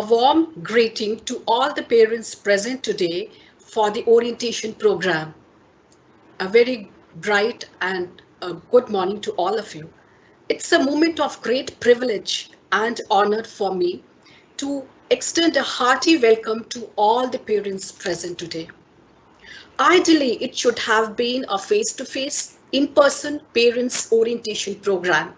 warm greeting to all the parents present today for the orientation program. A very bright and a good morning to all of you. It's a moment of great privilege and honor for me to extend a hearty welcome to all the parents present today. Ideally, it should have been a face-to-face, in-person parents orientation program.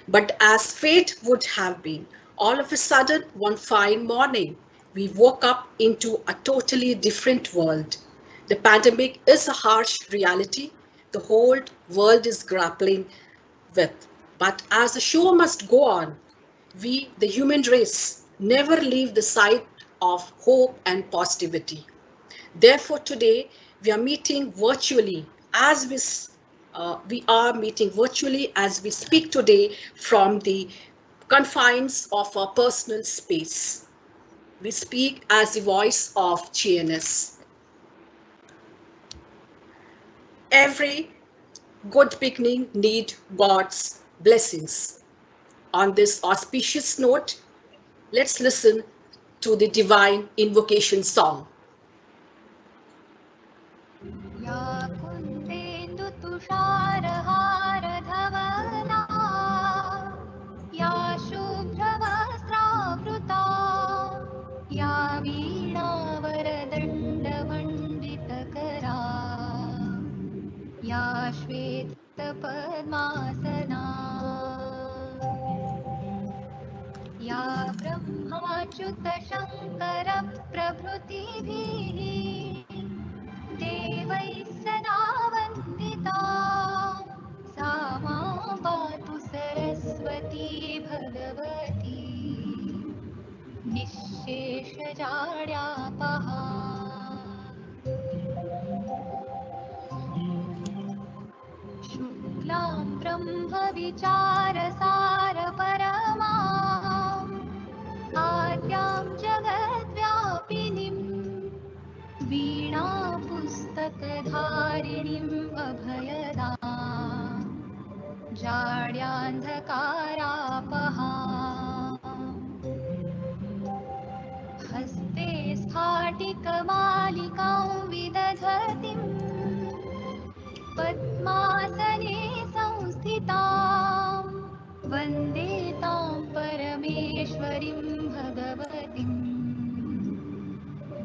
But as fate would have been, all of a sudden, one fine morning, we woke up into a totally different world. The pandemic is a harsh reality the whole world is grappling with. But as the show must go on, we, the human race, never leave the side of hope and positivity. Therefore, today we are meeting virtually as we are meeting virtually as we speak today from the confines of our personal space. We speak as the voice of GNS. Every good beginning needs God's blessings. On this auspicious note, let's listen to the divine invocation song. या कुन्देन्दुतुषारहारधवला या शुभ्रवस्त्रावृता या वीणावरदण्डमण्डितकरा या श्वेतपद्मासना या ब्रह्माच्युतशङ्करप्रभृतिभिः देवैः सदा वन्दिता सा मां पातु सरस्वती भगवती निःशेषजाड्यापहा शुक्लां ब्रह्मविचारसारपरमाम् आद्यां जगद्व्यापिनीम् वीणापुस्तकधारिणीम् अभयदाम् जाड्यान्धकारापहा हस्ते स्फाटिकमालिकां विदधतीम् पद्मासने संस्थितां वन्दे तां परमेश्वरीं भगवतीं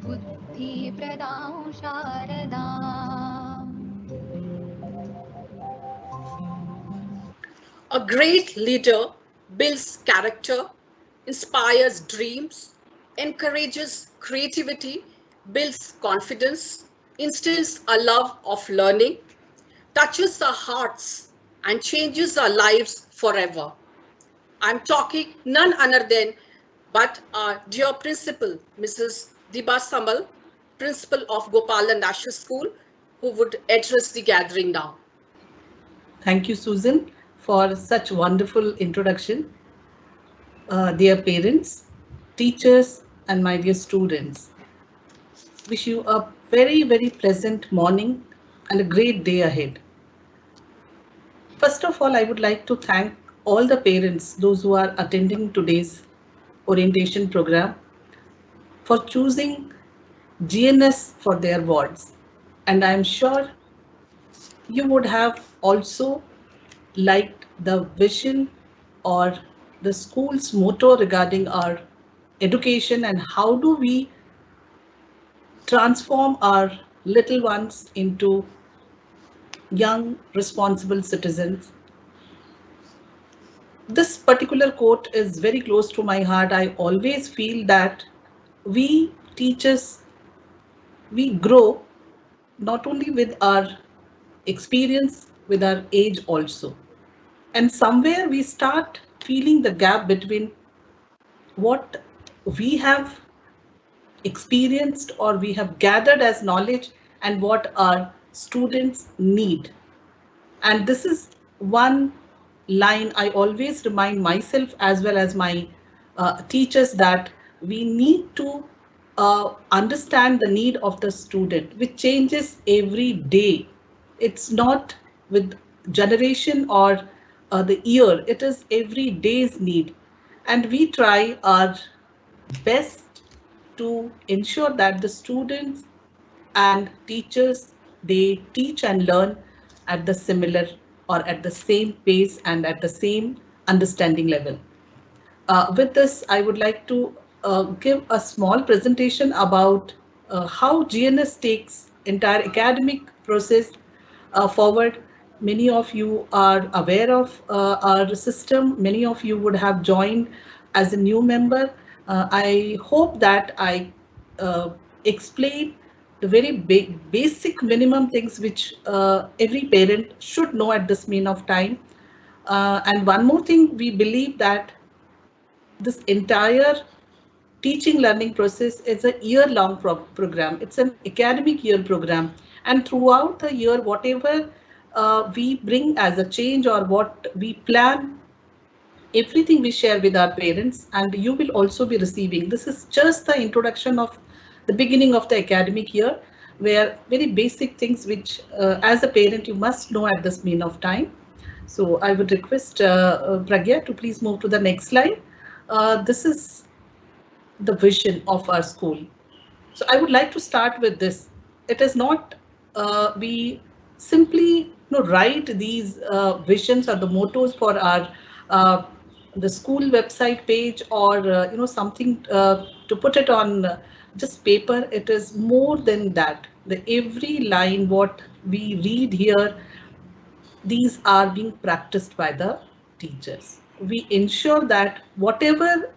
बुद्धिप्रदां शारदाम्. A great leader builds character, inspires dreams, encourages creativity, builds confidence, instills a love of learning, touches our hearts, and changes our lives forever. I'm talking none other than but our dear principal, Mrs. Diba Samal, principal of Gopala National School, who would address the gathering now. Thank you, Susan, for such wonderful introduction. Dear parents, teachers, and my dear students, wish you a very, very pleasant morning and a great day ahead. First of all, I would like to thank all the parents, those who are attending today's orientation program, for choosing GNS for their wards. And I'm sure you would have also liked the vision or the school's motto regarding our education and how do we transform our little ones into young, responsible citizens. This particular quote is very close to my heart. I always feel that we teachers, we grow not only with our experience, with our age also. And somewhere we start feeling the gap between what we have experienced or we have gathered as knowledge and what our students need. And this is one line I always remind myself as well as my teachers that we need to understand the need of the student, which changes every day. It's not with generation or the year, it is every day's need. And we try our best to ensure that the students and teachers, they teach and learn at the similar or at the same pace and at the same understanding level. With this, I would like to give a small presentation about how GNS takes entire academic process forward. Many of you are aware of our system. Many of you would have joined as a new member. I hope that I explain the very basic minimum things which every parent should know at this mean of time. And one more thing, we believe that this entire teaching learning process is a year-long program. It's an academic year program, and throughout the year, whatever we bring as a change or what we plan, everything we share with our parents, and you will also be receiving. This is just the introduction of the beginning of the academic year, where very basic things which as a parent you must know at this mean of time. So I would request Pragya to please move to the next slide. This is the vision of our school. So I would like to start with this. It is not we simply write these visions or the mottos for our the school website page or something to put it on just paper. It is more than that. The every line what we read here, these are being practiced by the teachers. We ensure that whatever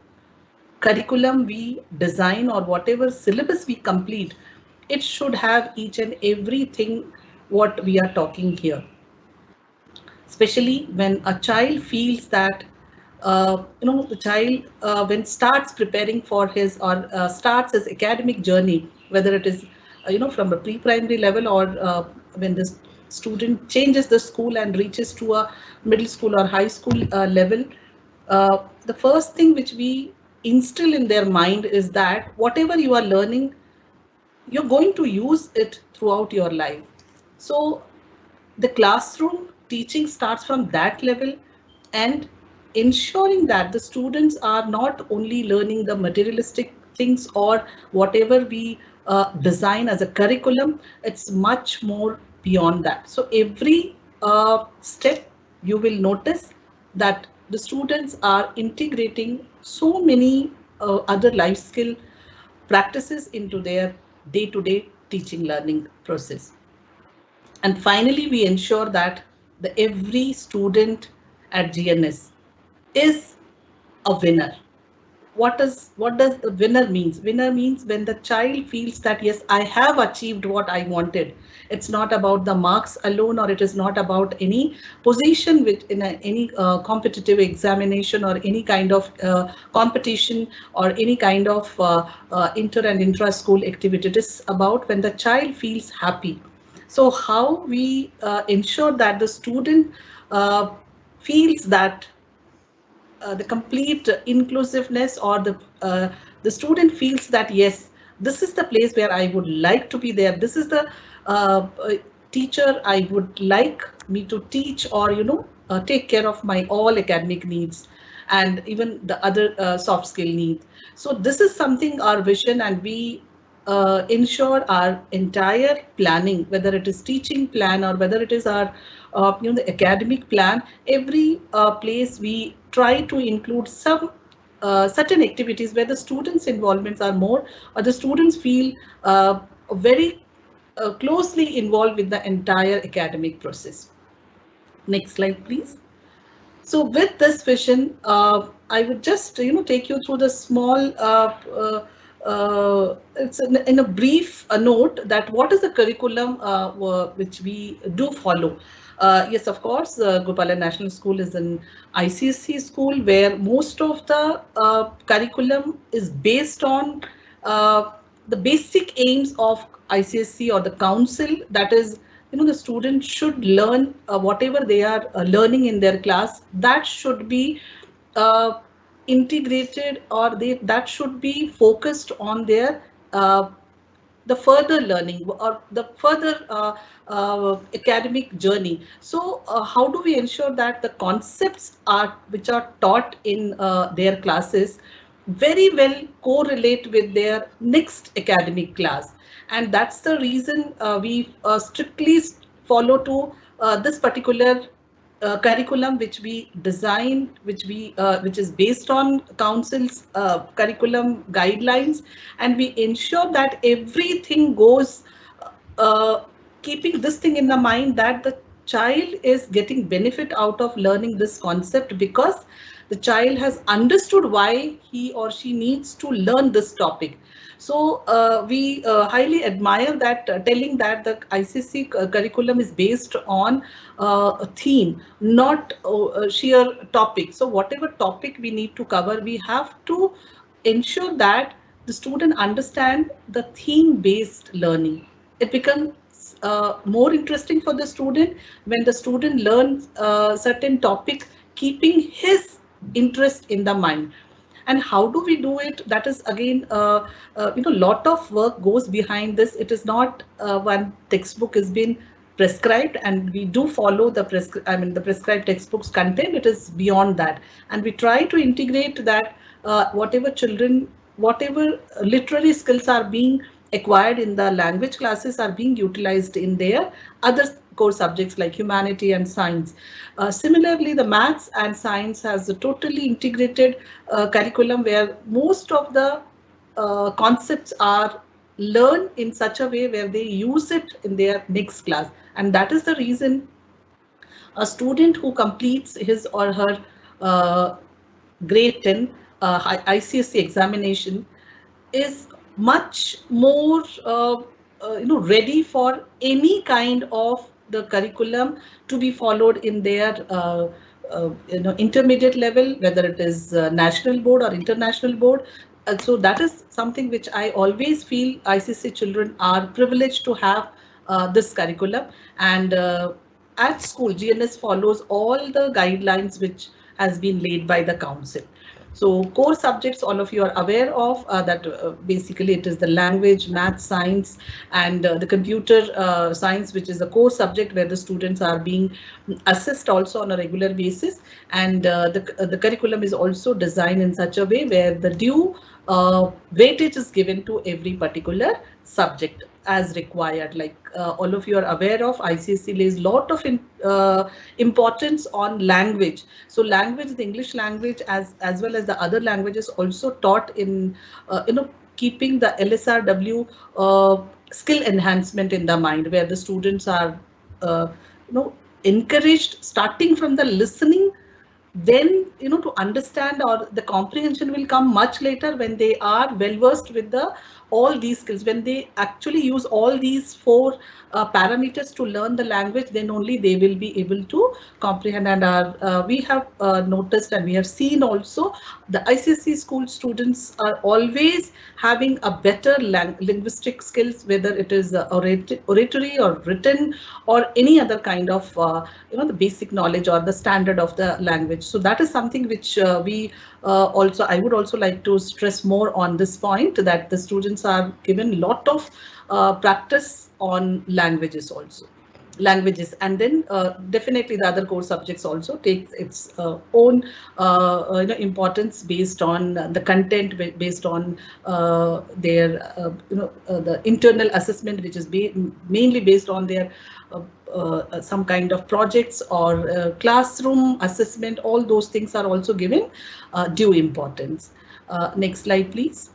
curriculum we design or whatever syllabus we complete, it should have each and everything what we are talking here. Especially when a child feels that the child when starts preparing for his or starts his academic journey, whether it is from a pre-primary level or when the student changes the school and reaches to a middle school or high school level, the first thing which we instill in their mind is that whatever you are learning, you're going to use it throughout your life. So the classroom teaching starts from that level, and ensuring that the students are not only learning the materialistic things or whatever we design as a curriculum, it's much more beyond that. So every step you will notice that the students are integrating so many other life skill practices into their day-to-day teaching learning process. And finally, we ensure that every student at GNS is a winner. What does the winner means? Winner means when the child feels that yes, I have achieved what I wanted. It's not about the marks alone, or it is not about any position which in any competitive examination or any kind of competition or any kind of inter and intra school activity. It is about when the child feels happy. So how we ensure that the student feels that the complete inclusiveness, or the student feels that yes, this is the place where I would like to be there. This is the teacher I would like me to teach, or take care of my all academic needs and even the other soft skill needs. So this is something our vision, and we ensure our entire planning, whether it is teaching plan or whether it is our the academic plan, every place we try to include some certain activities where the students' involvements are more, or the students feel very closely involved with the entire academic process. Next slide, please. So with this vision, I would just take you through the small it's in a brief note that what is the curriculum which we do follow. Yes, of course, Gopala National School is an ICSE school where most of the curriculum is based on the basic aims of ICSE or the council. That is, the students should learn whatever they are learning in their class. That should be integrated, or that should be focused on their the further learning or the further academic journey. So how do we ensure that the concepts which are taught in their classes, very well correlate with their next academic class. And that's the reason we strictly follow to this particular curriculum which we design, which is based on council's curriculum guidelines, and we ensure that everything goes uh, keeping this thing in the mind that the child is getting benefit out of learning this concept because the child has understood why he or she needs to learn this topic. So we highly admire that, telling that the ICC curriculum is based on a theme, not a sheer topic. So whatever topic we need to cover, we have to ensure that the student understand the theme based learning. It becomes more interesting for the student when the student learns certain topic, keeping his interest in the mind. And how do we do it? That is again, lot of work goes behind this. It is not one textbook has been prescribed and we do follow the the prescribed textbooks content. It is beyond that, and we try to integrate that whatever literary skills are being acquired in the language classes are being utilized in their other core subjects like humanity and science. Similarly, the maths and science has a totally integrated curriculum where most of the concepts are learned in such a way where they use it in their next class. And that is the reason a student who completes his or her grade 10 ICSE examination is much more ready for any kind of the curriculum to be followed in their intermediate level, whether it is national board or international board. So that is something which I always feel ICSE children are privileged to have this curriculum. And at school, GNS follows all the guidelines which has been laid by the council. So core subjects, all of you are aware of that basically it is the language, math, science, and the computer science, which is a core subject where the students are being assessed also on a regular basis. And the curriculum is also designed in such a way where the due weightage is given to every particular subject as required. Like all of you are aware of, ICSE lays lot of importance on language. So language, the English language as well as the other languages also taught in keeping the LSRW skill enhancement in the mind, where the students are encouraged starting from the listening. Then to understand, or the comprehension will come much later when they are well versed with the all these skills. When they actually use all these four parameters to learn the language, then only they will be able to comprehend. And we have noticed and we have seen also the ICSE school students are always having a better linguistic skills, whether it is oratory or written or any other kind of the basic knowledge or the standard of the language. So that is something which I would also like to stress more on this point, that the students are given a lot of practice on languages, and then definitely the other core subjects also takes its own importance based on the content, based on their the internal assessment, which is mainly based on their some kind of projects or classroom assessment. All those things are also given due importance. Next slide, please.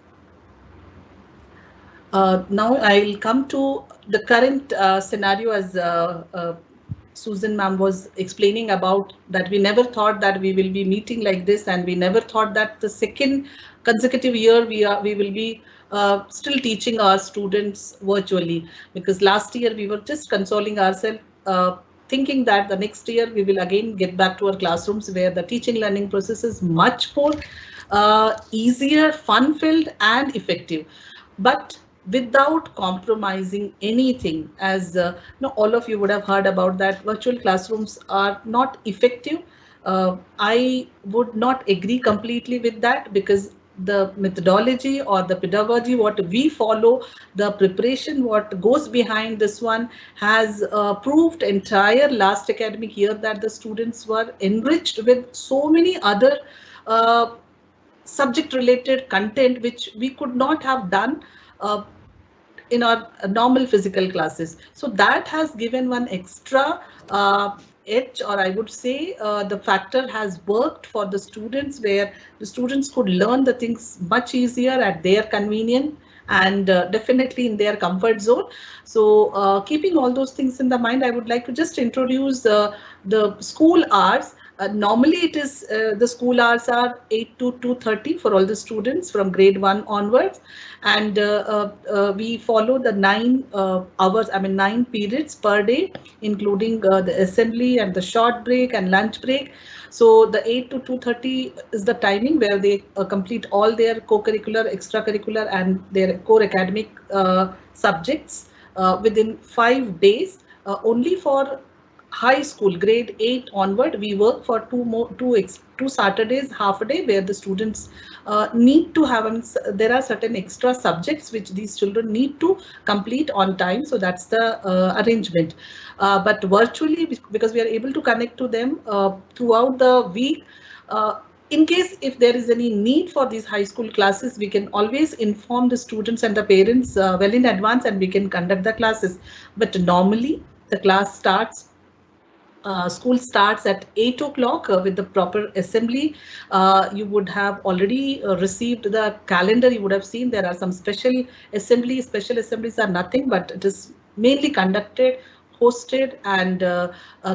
Now I'll come to the current scenario, as Susan ma'am was explaining about, that we never thought that we will be meeting like this, and we never thought that the second consecutive year we will be still teaching our students virtually, because last year we were just consoling ourselves, thinking that the next year we will again get back to our classrooms where the teaching learning process is much more easier, fun-filled and effective. But without compromising anything, as all of you would have heard about that virtual classrooms are not effective. I would not agree completely with that, because the methodology or the pedagogy what we follow, the preparation what goes behind this one has proved entire last academic year that the students were enriched with so many other subject related content which we could not have done in our normal physical classes. So that has given one extra edge, or I would say the factor has worked for the students, where the students could learn the things much easier at their convenience and definitely in their comfort zone. So keeping all those things in the mind, I would like to just introduce the school hours. Normally it is the school hours are 8 to 2:30 for all the students from grade 1 onwards, and we follow the 9 hours, I mean 9 periods per day, including the assembly and the short break and lunch break. So the 8 to 2:30 is the timing where they complete all their co-curricular, extracurricular and their core academic subjects within 5 days. Only for high school grade 8 onward we work for two Saturdays half a day, where the students need to have, there are certain extra subjects which these children need to complete on time. So that's the arrangement. But virtually, because we are able to connect to them throughout the week, in case if there is any need for these high school classes, we can always inform the students and the parents well in advance, and we can conduct the classes. But normally the class starts school starts at 8 o'clock with the proper assembly. You would have already received the calendar. You would have seen there are some special assemblies. Special assemblies are nothing, but it is mainly conducted, hosted and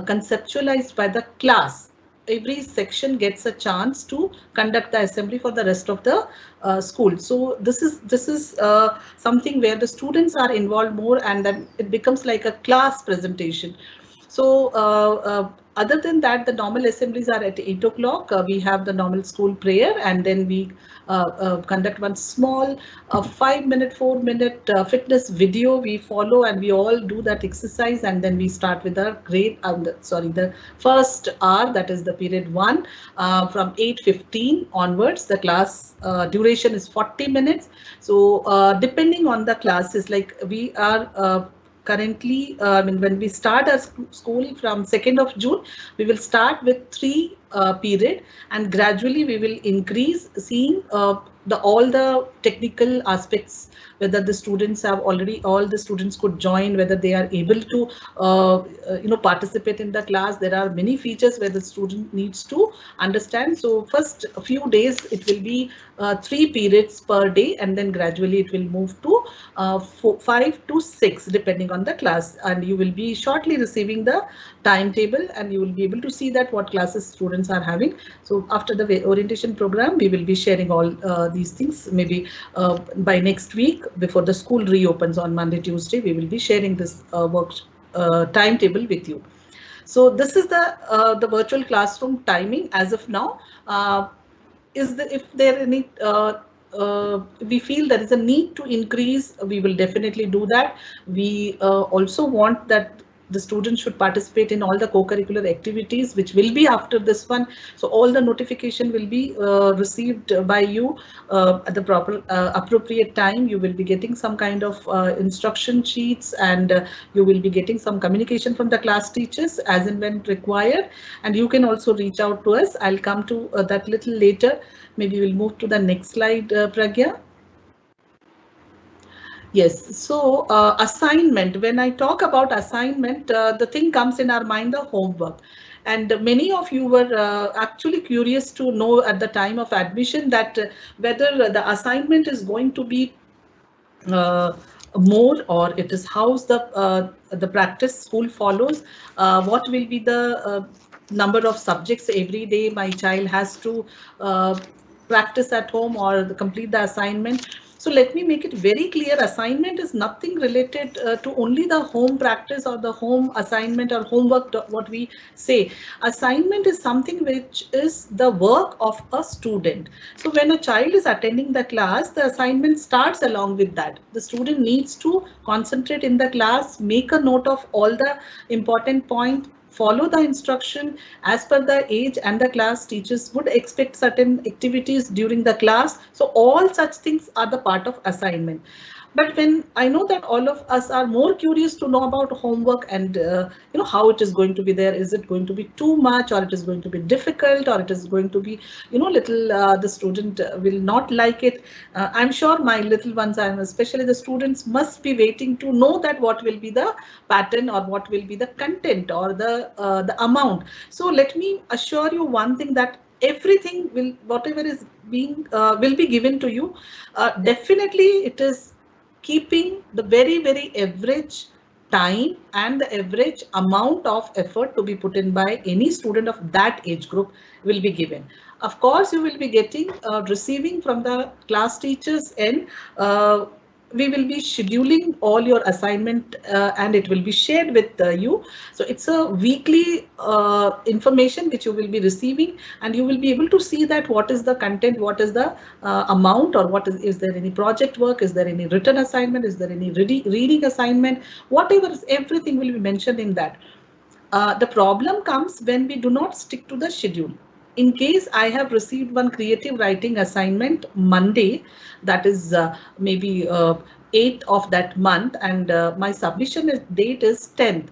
conceptualized by the class. Every section gets a chance to conduct the assembly for the rest of the school. So this is something where the students are involved more, and then it becomes like a class presentation. So other than that, the normal assemblies are at 8 o'clock. We have the normal school prayer, and then we conduct one small 5-minute, 4-minute fitness video we follow, and we all do that exercise, and then we start with the the first hour, that is the period 1 from 8:15 onwards. The class duration is 40 minutes. So depending on the classes, like we are currently, when we start our school from 2nd of June, we will start with 3 period, and gradually we will increase, seeing all the technical aspects, whether the students have already, all the students could join, whether they are able to participate in the class. There are many features where the student needs to understand. So first a few days it will be 3 periods per day, and then gradually it will move to 5 to 6 depending on the class, and you will be shortly receiving the timetable, and you will be able to see that what classes students are having. So after the orientation program, we will be sharing all these things. Maybe by next week, before the school reopens on Monday, Tuesday, we will be sharing this work timetable with you. So this is the virtual classroom timing as of now. If there any we feel there is a need to increase, we will definitely do that. We also want that the students should participate in all the co-curricular activities, which will be after this one. So all the notification will be received by you at the proper appropriate time. You will be getting some kind of instruction sheets, and you will be getting some communication from the class teachers as and when required. And you can also reach out to us. I'll come to that little later. Maybe we'll move to the next slide, Pragya. Yes, so assignment, when I talk about assignment, the thing comes in our mind, the homework. And many of you were actually curious to know at the time of admission that whether the assignment is going to be more, or it is how the practice school follows. What will be the number of subjects every day my child has to practice at home or complete the assignment. So let me make it very clear. Assignment is nothing related to only the home practice or the home assignment or homework, what we say. Assignment is something which is the work of a student. So when a child is attending the class, the assignment starts along with that. The student needs to concentrate in the class, make a note of all the important points, follow the instruction as per the age, and the class teachers would expect certain activities during the class. So all such things are the part of assignment. But when I know that all of us are more curious to know about homework and how it is going to be there, is it going to be too much, or it is going to be difficult, or it is going to be little the student will not like it. I'm sure my little ones, and especially the students, must be waiting to know that what will be the pattern, or what will be the content, or the amount. So let me assure you one thing, that everything will, whatever is being will be given to you. Definitely it is keeping the very average time and the average amount of effort to be put in by any student of that age group will be given. Of course, you will be getting receiving from the class teachers, and we will be scheduling all your assignment and it will be shared with you. So it's a weekly information which you will be receiving, and you will be able to see that what is the content, what is the amount, or what is there any project work, is there any written assignment, is there any reading assignment, whatever is, everything will be mentioned in that. The problem comes when we do not stick to the schedule. In case I have received one creative writing assignment Monday, that is maybe 8th of that month, and my submission date is 10th.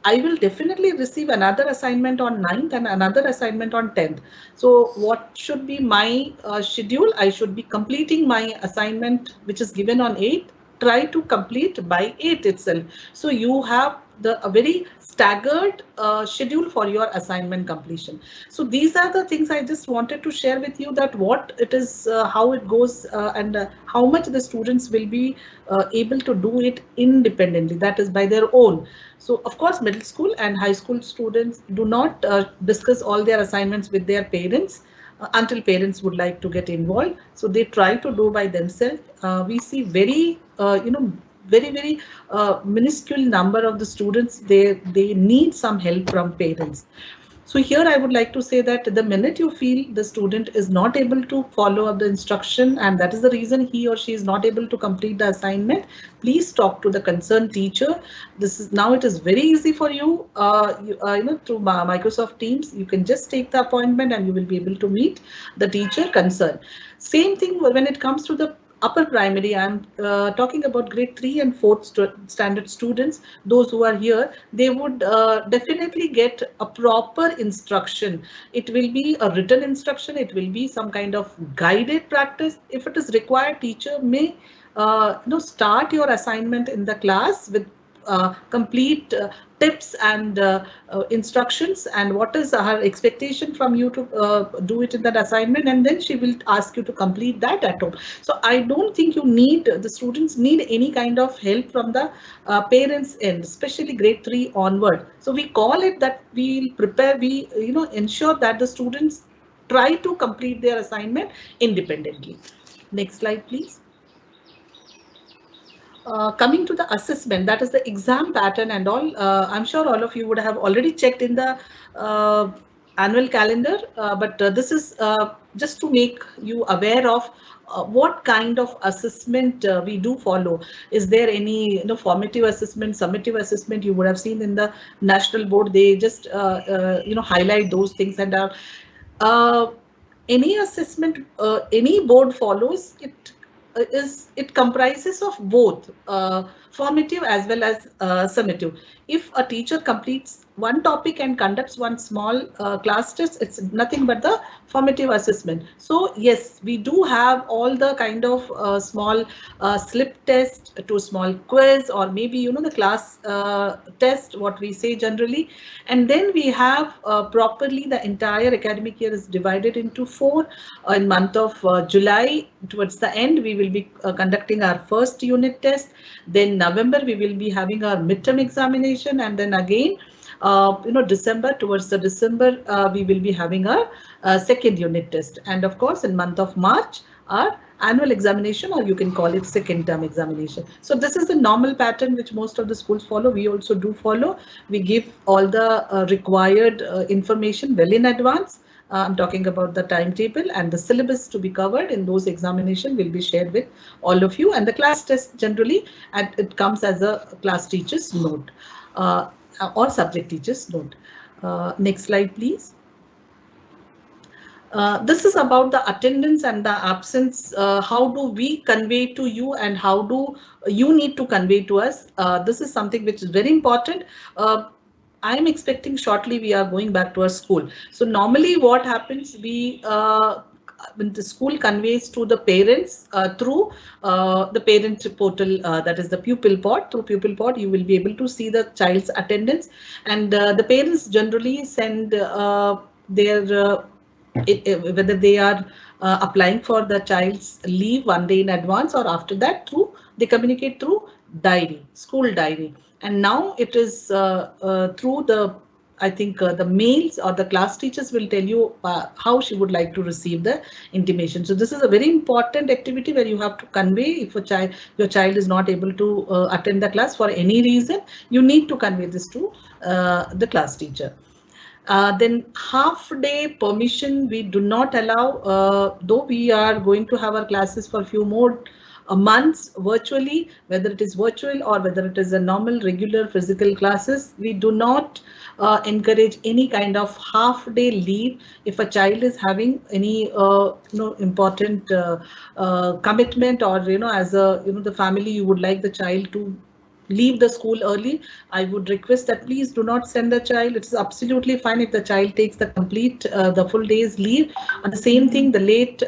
I will definitely receive another assignment on 9th and another assignment on 10th. So what should be my schedule? I should be completing my assignment which is given on 8th, try to complete by 8th itself. So you have a very staggered schedule for your assignment completion. So these are the things I just wanted to share with you, that what it is, how it goes, and how much the students will be able to do it independently, that is by their own. So of course, middle school and high school students do not discuss all their assignments with their parents until parents would like to get involved. So they try to do by themselves. We see very, very minuscule number of the students, they need some help from parents. So here I would like to say that the minute you feel the student is not able to follow up the instruction, and that is the reason he or she is not able to complete the assignment, please talk to the concerned teacher. This is, now it is very easy for you, through Microsoft Teams, you can just take the appointment and you will be able to meet the teacher concerned. Same thing when it comes to the upper primary. I'm talking about grade 3 and 4th standard students. Those who are here, they would definitely get a proper instruction. It will be a written instruction. It will be some kind of guided practice. If it is required, teacher may start your assignment in the class with complete tips and instructions, and what is her expectation from you to do it in that assignment, and then she will ask you to complete that at home. So I don't think you need, the students need any kind of help from the parents end, especially grade 3 onward. So we call it that we'll prepare, we ensure that the students try to complete their assignment independently. Next slide, please. Coming to the assessment, that is the exam pattern and all, I'm sure all of you would have already checked in the annual calendar, but this is just to make you aware of what kind of assessment we do follow. Is there any formative assessment, summative assessment? You would have seen in the national board, they just highlight those things, and any assessment any board follows, it comprises of both formative as well as summative. If a teacher completes one topic and conducts one small class test, it's nothing but the formative assessment. So yes, we do have all the kind of small slip test to small quiz, or maybe the class test, what we say generally, and then we have properly the entire academic year is divided into 4. In month of July, towards the end, we will be conducting our first unit test. Then November we will be having our midterm examination, and then again December, towards the December we will be having our second unit test, and of course in month of March our annual examination, or you can call it second term examination. So this is the normal pattern which most of the schools follow. We also do follow. We give all the required information well in advance. I'm talking about the timetable and the syllabus to be covered in those examination will be shared with all of you, and the class test generally, and it comes as a class teacher's note or subject teacher's note. Next slide, please. This is about the attendance and the absence. How do we convey to you and how do you need to convey to us? This is something which is very important. I am expecting shortly we are going back to our school. So normally what happens, when the school conveys to the parents through the parent portal, that is the pupil pod. Through pupil pod you will be able to see the child's attendance, and the parents generally send their whether they are applying for the child's leave one day in advance, or after that they communicate through diary, school diary. And now it is through the, I think the mails, or the class teachers will tell you how she would like to receive the intimation. So this is a very important activity where you have to convey if your child is not able to attend the class for any reason, you need to convey this to the class teacher. Then half day permission we do not allow, though we are going to have our classes for a few more months virtually, whether it is virtual or whether it is a normal regular physical classes, we do not encourage any kind of half day leave if a child is having any important commitment, or as a the family you would like the child to leave the school early. I would request that please do not send the child. It's absolutely fine if the child takes the complete the full day's leave. And the same thing, the late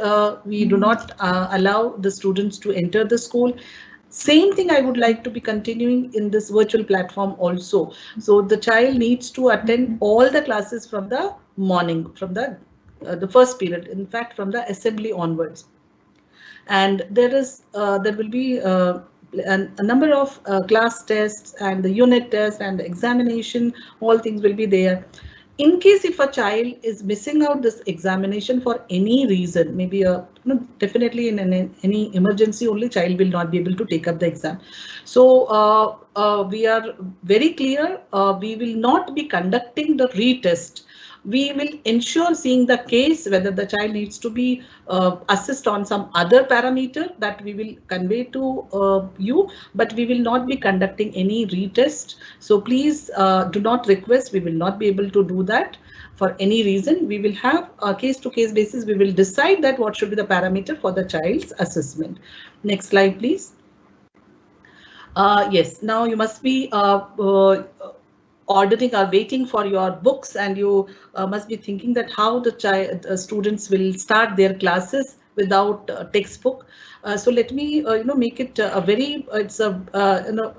we do not allow the students to enter the school. Same thing I would like to be continuing in this virtual platform also. So the child needs to attend all the classes from the morning, from the first period, in fact from the assembly onwards. And there will be a number of class tests and the unit test and the examination, all things will be there. In case if a child is missing out this examination for any reason, maybe definitely in any emergency, only child will not be able to take up the exam. So we are very clear, we will not be conducting the retest. We will ensure, seeing the case, whether the child needs to be assessed on some other parameter, that we will convey to you, but we will not be conducting any retest. So please do not request, we will not be able to do that for any reason. We will have a case-to-case basis, we will decide that what should be the parameter for the child's assessment. Next slide, please. Yes, now you must be ordering or waiting for your books, and you must be thinking that how the students will start their classes without textbook. So let me make it a very, it's a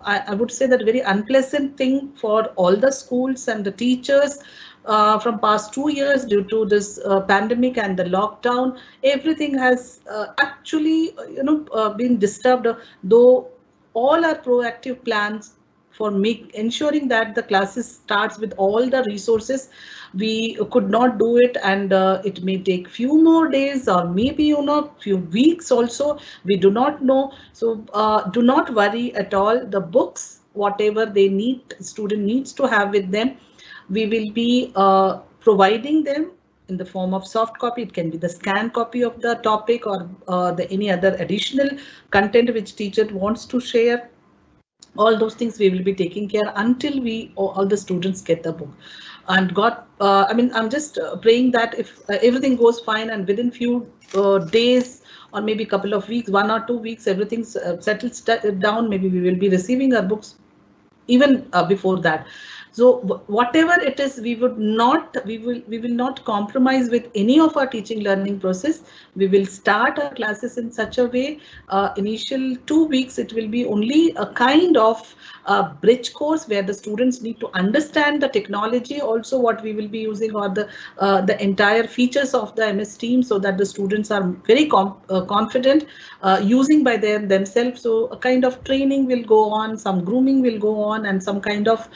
I would say that very unpleasant thing for all the schools and the teachers. From past 2 years, due to this pandemic and the lockdown, everything has actually been disturbed, though all our proactive plans for ensuring that the classes starts with all the resources, we could not do it, and it may take few more days or maybe few weeks also, we do not know. So do not worry at all. The books, whatever they need, student needs to have with them, we will be providing them in the form of soft copy. It can be the scanned copy of the topic, or any other additional content which teacher wants to share. All those things we will be taking care until all the students get the book. And God, I'm just praying that if everything goes fine and within few days or maybe a couple of weeks, 1 or 2 weeks, everything's settles down, maybe we will be receiving our books even before that. So whatever it is, we will not compromise with any of our teaching learning process. We will start our classes in such a way. Initial 2 weeks, it will be only a kind of bridge course where the students need to understand the technology, also what we will be using, or the entire features of the MS Teams, so that the students are very confident using by themselves. So a kind of training will go on, some grooming will go on, and some kind of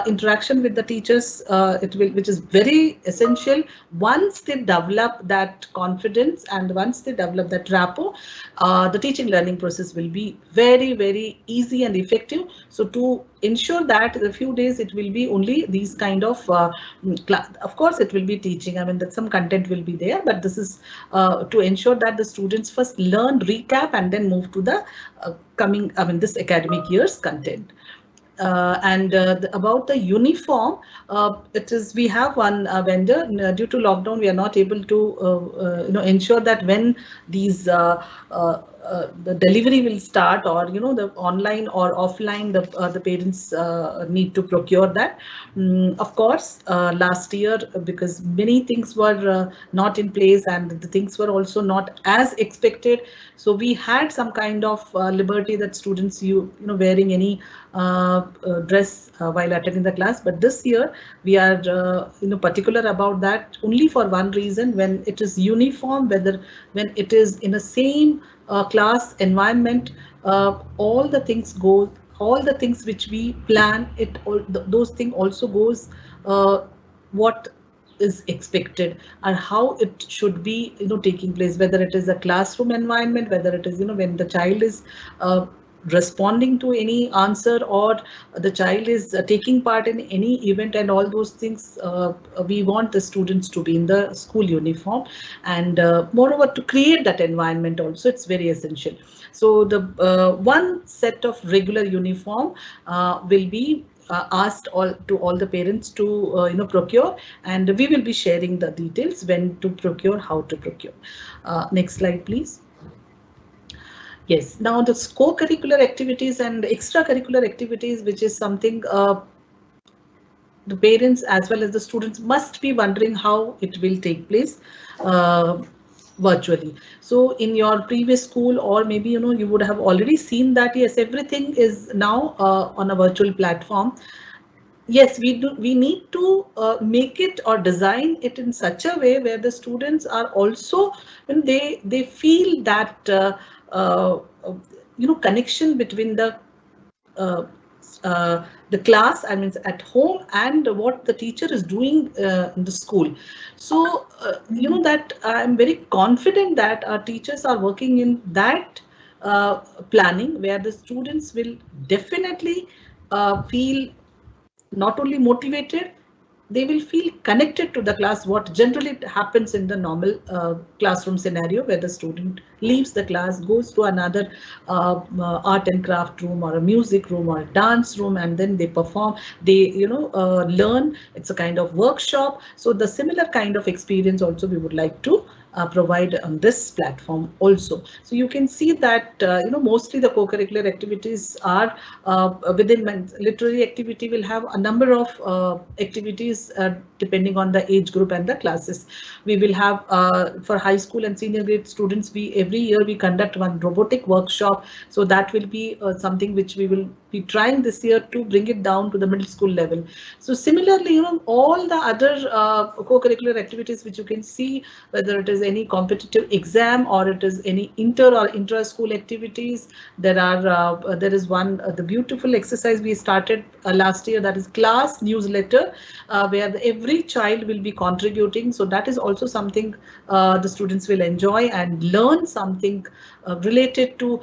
interaction with the teachers, which is very essential. Once they develop that confidence and once they develop that rapport, the teaching learning process will be very, very easy and effective. So to ensure that in a few days it will be only these kind of of course it will be teaching, that some content will be there, but this is to ensure that the students first learn, recap, and then move to the coming this academic year's content. About the uniform, we have one vendor. Due to lockdown, we are not able to ensure that when these the delivery will start, or the online or offline, the parents need to procure that. Of course, last year, because many things were not in place and the things were also not as expected, so we had some kind of liberty that students wearing any dress while attending the class. But this year we are particular about that, only for one reason: when it is uniform, when it is in a same class environment, all the things go, all the things which we plan, those things also goes what is expected and how it should be taking place, whether it is a classroom environment, whether it is when the child is responding to any answer, or the child is taking part in any event, and all those things. We want the students to be in the school uniform, and moreover, to create that environment also, it's very essential. So the one set of regular uniform will be asked to all the parents to procure, and we will be sharing the details when to procure, how to procure. Next slide, please. Yes, now the co-curricular activities and extracurricular activities, which is something the parents as well as the students must be wondering how it will take place virtually. So in your previous school, or maybe you would have already seen that yes, everything is now on a virtual platform. Yes, we need to make it or design it in such a way where the students are also, when they feel that connection between the class, I mean at home, and what the teacher is doing in the school. So that I'm very confident that our teachers are working in that planning, where the students will definitely feel not only motivated, they will feel connected to the class, what generally happens in the normal classroom scenario, where the student leaves the class, goes to another art and craft room, or a music room, or a dance room, and then they perform, they learn. It's a kind of workshop. So the similar kind of experience also we would like to provide on this platform also. So you can see that mostly the co-curricular activities are within literary activity will have a number of activities depending on the age group and the classes. We will have for high school and senior grade students, every year we conduct one robotic workshop. So that will be something which we will be trying this year to bring it down to the middle school level. So similarly, all the other co-curricular activities which you can see, whether it is any competitive exam or it is any inter or intra-school activities, there is one the beautiful exercise we started last year, that is class newsletter, where every child will be contributing. So that is also something the students will enjoy and learn something related to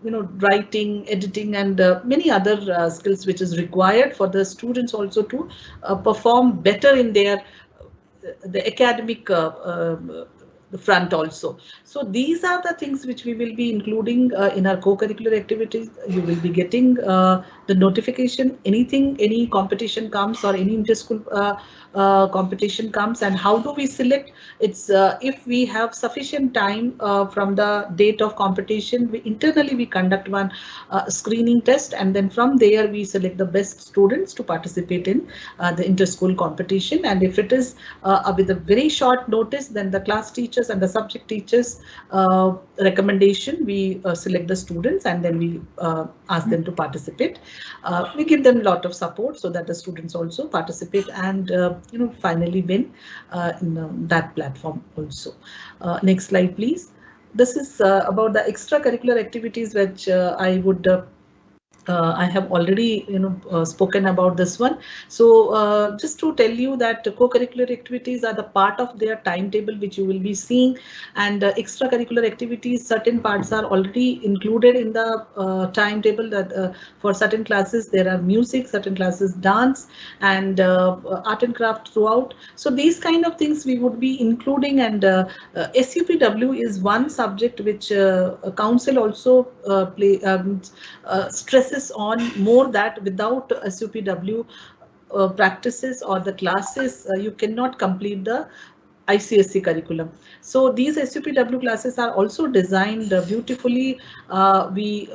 writing, editing, and many other skills which is required for the students also to perform better in their the academic the front also. So these are the things which we will be including in our co-curricular activities. You will be getting the notification, any competition comes or any inter-school competition comes. And how do we select? It's if we have sufficient time from the date of competition, internally we conduct one screening test, and then from there we select the best students to participate in the inter-school competition. And if it is with a very short notice, then the class teachers and the subject teachers recommendation, we select the students, and then we ask them to participate. We give them a lot of support so that the students also participate and finally win in that platform also. Next slide, please. This is about the extracurricular activities, which I have already spoken about this one. So just to tell you that co-curricular activities are the part of their timetable which you will be seeing, and extracurricular activities, certain parts are already included in the timetable. That for certain classes there are music, certain classes dance, and art and craft throughout. So these kind of things we would be including, and SUPW is one subject which council also stresses emphasis on more that without SUPW practices or the classes, you cannot complete the ICSE curriculum. So these SUPW classes are also designed beautifully. We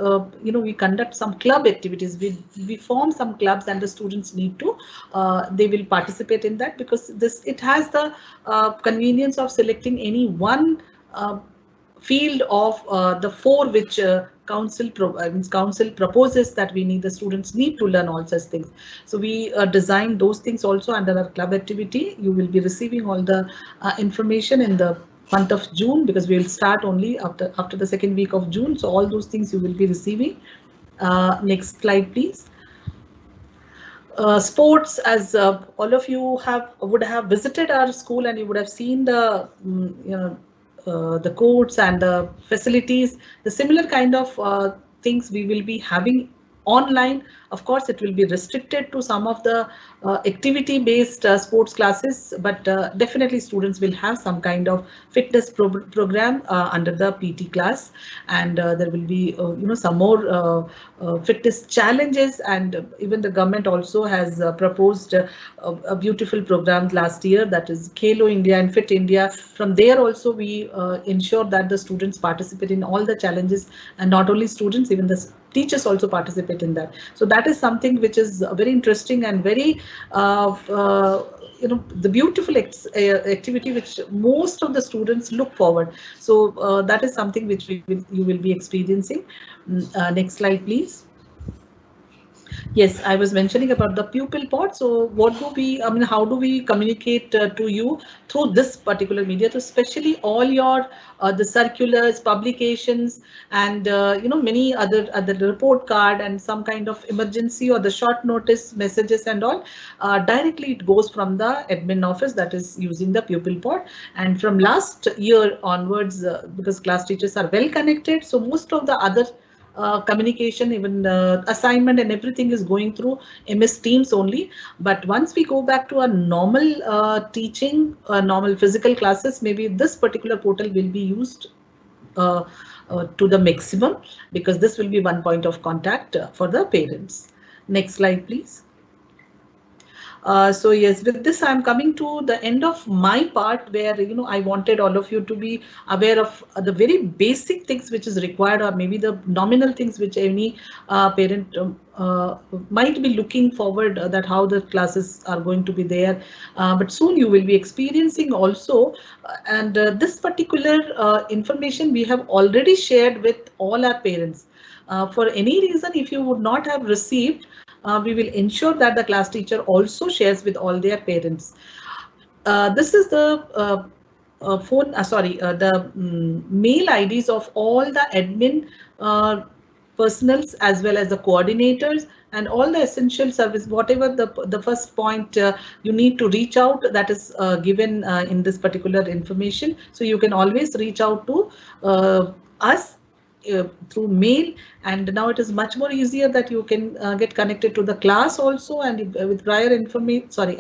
conduct some club activities. We form some clubs, and the students need to they will participate in that, because it has the convenience of selecting any one field of the four which council proposes that the students need to learn all such things. So we design those things also under our club activity. You will be receiving all the information in the month of June, because we will start only after the second week of June. So all those things you will be receiving. Next slide, please. Sports, as all of you would have visited our school, and you would have seen the the courts and the facilities, the similar kind of things we will be having online. Of course, it will be restricted to some of the activity-based sports classes, but definitely students will have some kind of fitness program under the PT class, and there will be some more fitness challenges, and even the government also has proposed a beautiful program last year, that is Khelo India and Fit India. From there also we ensure that the students participate in all the challenges, and not only students, even the teachers also participate in that. So that is something which is very interesting and very the beautiful activity which most of the students look forward. So that is something which you will be experiencing. Next slide, please. Yes, I was mentioning about the pupil pod. So what do we, how do we communicate to you through this particular media? So especially all your the circulars, publications, and many other report card and some kind of emergency or the short notice messages and all, directly it goes from the admin office that is using the pupil pod. And from last year onwards, because class teachers are well connected, so most of the other communication, even assignment and everything is going through MS Teams only. But once we go back to a normal teaching, normal physical classes, maybe this particular portal will be used to the maximum, because this will be one point of contact for the parents. Next slide, please. So yes, with this I'm coming to the end of my part, where I wanted all of you to be aware of the very basic things which is required, or maybe the nominal things which any parent might be looking forward, that how the classes are going to be there. But soon you will be experiencing also, and this particular information we have already shared with all our parents. For any reason, if you would not have received, we will ensure that the class teacher also shares with all their parents. This is the mail IDs of all the admin personals, as well as the coordinators and all the essential service. Whatever the first point you need to reach out, that is given in this particular information. So you can always reach out to us through mail, and now it is much more easier that you can get connected to the class also, and with prior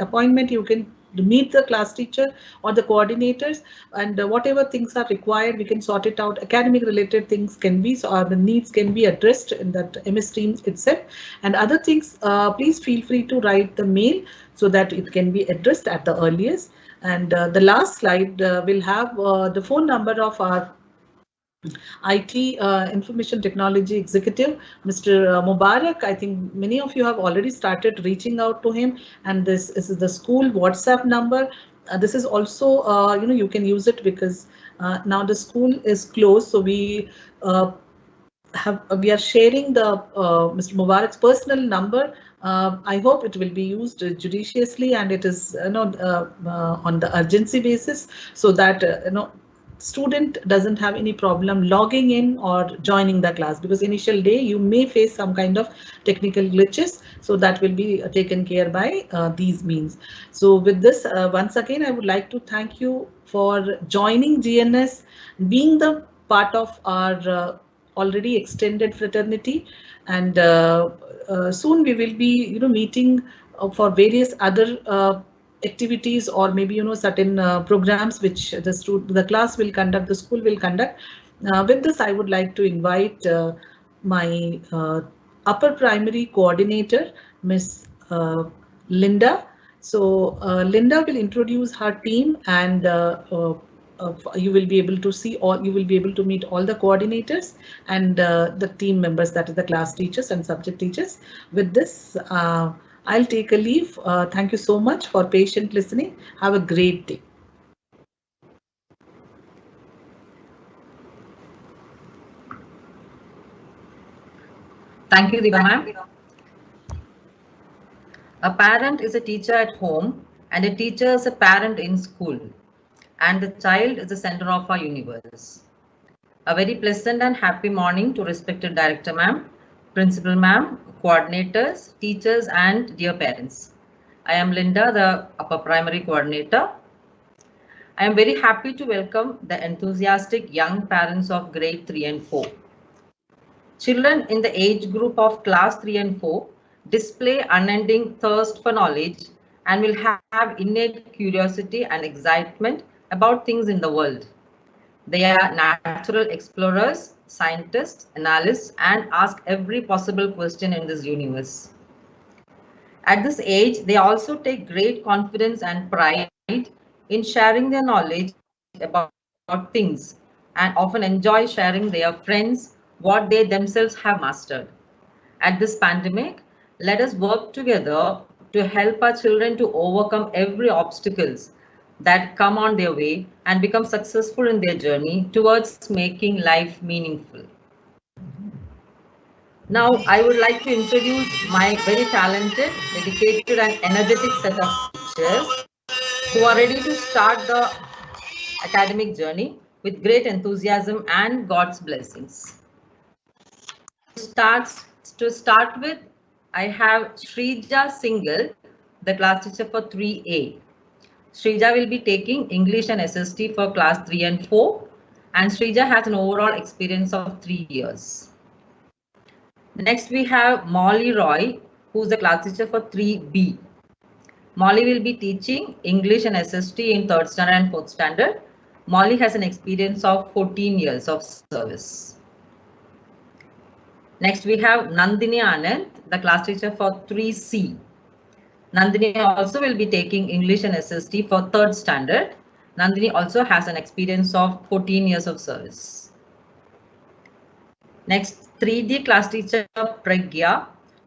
appointment you can meet the class teacher or the coordinators, and whatever things are required we can sort it out. Academic related things can be, so the needs can be addressed in that MS Teams itself, and other things please feel free to write the mail so that it can be addressed at the earliest. And the last slide will have the phone number of our IT Information Technology Executive, Mr. Mubarak. I think many of you have already started reaching out to him, and this is the school WhatsApp number. This is also, you can use it, because now the school is closed, so we are sharing the Mr. Mubarak's personal number. I hope it will be used judiciously, and it is on the urgency basis, so that student doesn't have any problem logging in or joining the class, because initial day you may face some kind of technical glitches, so that will be taken care by these means. So with this, once again I would like to thank you for joining GNS, being the part of our already extended fraternity, and soon we will be meeting for various other activities, or maybe certain programs which the class will conduct, the school will conduct. With this, I would like to invite my upper primary coordinator, Miss Linda. So Linda will introduce her team, and you will be able to see all. You will be able to meet all the coordinators and the team members, that is the class teachers and subject teachers. With this, I'll take a leave. Thank you so much for patient listening. Have a great day. Thank you, Diva ma'am. A parent is a teacher at home, and a teacher is a parent in school, and the child is the center of our universe. A very pleasant and happy morning to respected director ma'am, principal ma'am, coordinators, teachers, and dear parents. I am Linda, the upper primary coordinator. I am very happy to welcome the enthusiastic young parents of grade 3 and 4. Children in the age group of class 3 and 4 display unending thirst for knowledge and will have innate curiosity and excitement about things in the world. They are natural explorers, scientists, analysts, and ask every possible question in this universe. At this age, they also take great confidence and pride in sharing their knowledge about things, and often enjoy sharing their friends what they themselves have mastered. At this pandemic, let us work together to help our children to overcome every obstacles that come on their way and become successful in their journey towards making life meaningful. Now, I would like to introduce my very talented, dedicated, and energetic set of teachers who are ready to start the academic journey with great enthusiasm and God's blessings. To start with, I have Shrija Singhal, the class teacher for 3A. Shrija will be taking English and SST for class 3 and 4, and Shrija has an overall experience of 3 years. Next, we have Molly Roy, who's the class teacher for 3B. Molly will be teaching English and SST in 3rd standard and 4th standard. Molly has an experience of 14 years of service. Next, we have Nandini Anand, the class teacher for 3C. Nandini also will be taking English and SST for 3rd standard. Nandini also has an experience of 14 years of service. Next, 3D class teacher Pragya.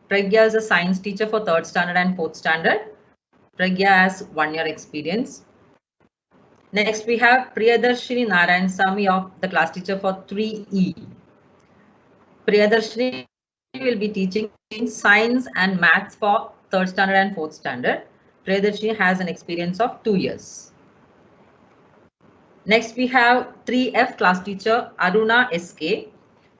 Pragya is a science teacher for 3rd standard and 4th standard. Pragya has 1 year experience. Next, we have Priyadarshini Narayansamy of the class teacher for 3E. Priyadarshini will be teaching science and maths for 3rd standard and 4th standard. Priyadarshini has an experience of 2 years. Next, we have 3F class teacher Aruna SK.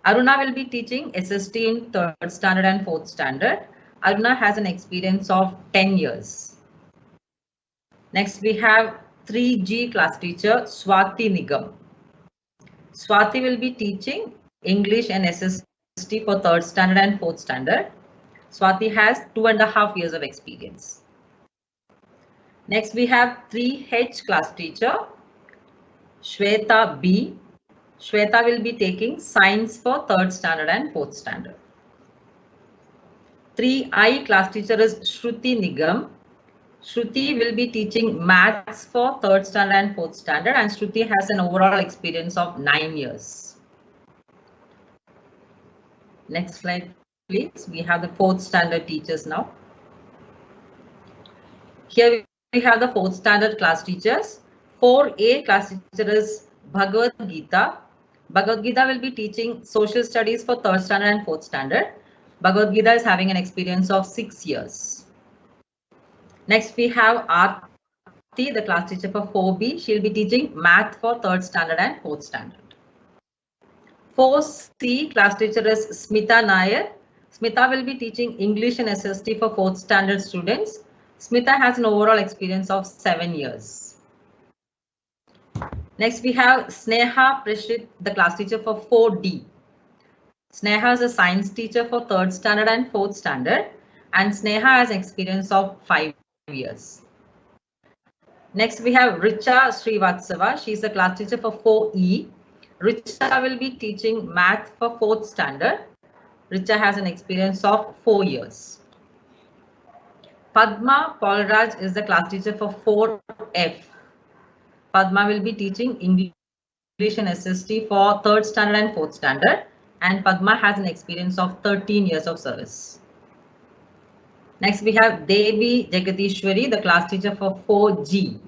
Aruna will be teaching SST in 3rd standard and 4th standard. Aruna has an experience of 10 years. Next, we have 3G class teacher Swati Nigam. Swati will be teaching English and SST for 3rd standard and 4th standard. Swati has 2.5 years of experience. Next, we have 3H class teacher Shweta B. Shweta will be taking science for 3rd standard and 4th standard. 3I class teacher is Shruti Nigam. Shruti will be teaching maths for 3rd standard and 4th standard, and Shruti has an overall experience of 9 years. Next slide, please. We have the 4th standard teachers now. Here we have the 4th standard class teachers. 4A class teacher is Bhagavad Gita. Bhagavad Gita will be teaching social studies for 3rd standard and 4th standard. Bhagavad Gita is having an experience of 6 years. Next, we have Aarti, the class teacher for 4B. She'll be teaching math for 3rd standard and 4th standard. 4C class teacher is Smita Nair. Smita will be teaching English and SST for 4th standard students. Smita has an overall experience of 7 years. Next, we have Sneha Prashit, the class teacher for 4D. Sneha is a science teacher for 3rd standard and 4th standard, and Sneha has experience of 5 years. Next, we have Richa Srivatsava. She is a class teacher for 4E. Richa will be teaching math for 4th standard. Richa has an experience of 4 years. Padma Paulraj is the class teacher for 4F. Padma will be teaching English and SST for 3rd standard and 4th standard, and Padma has an experience of 13 years of service. Next we have Devi Jagatishwari, the class teacher for 4G.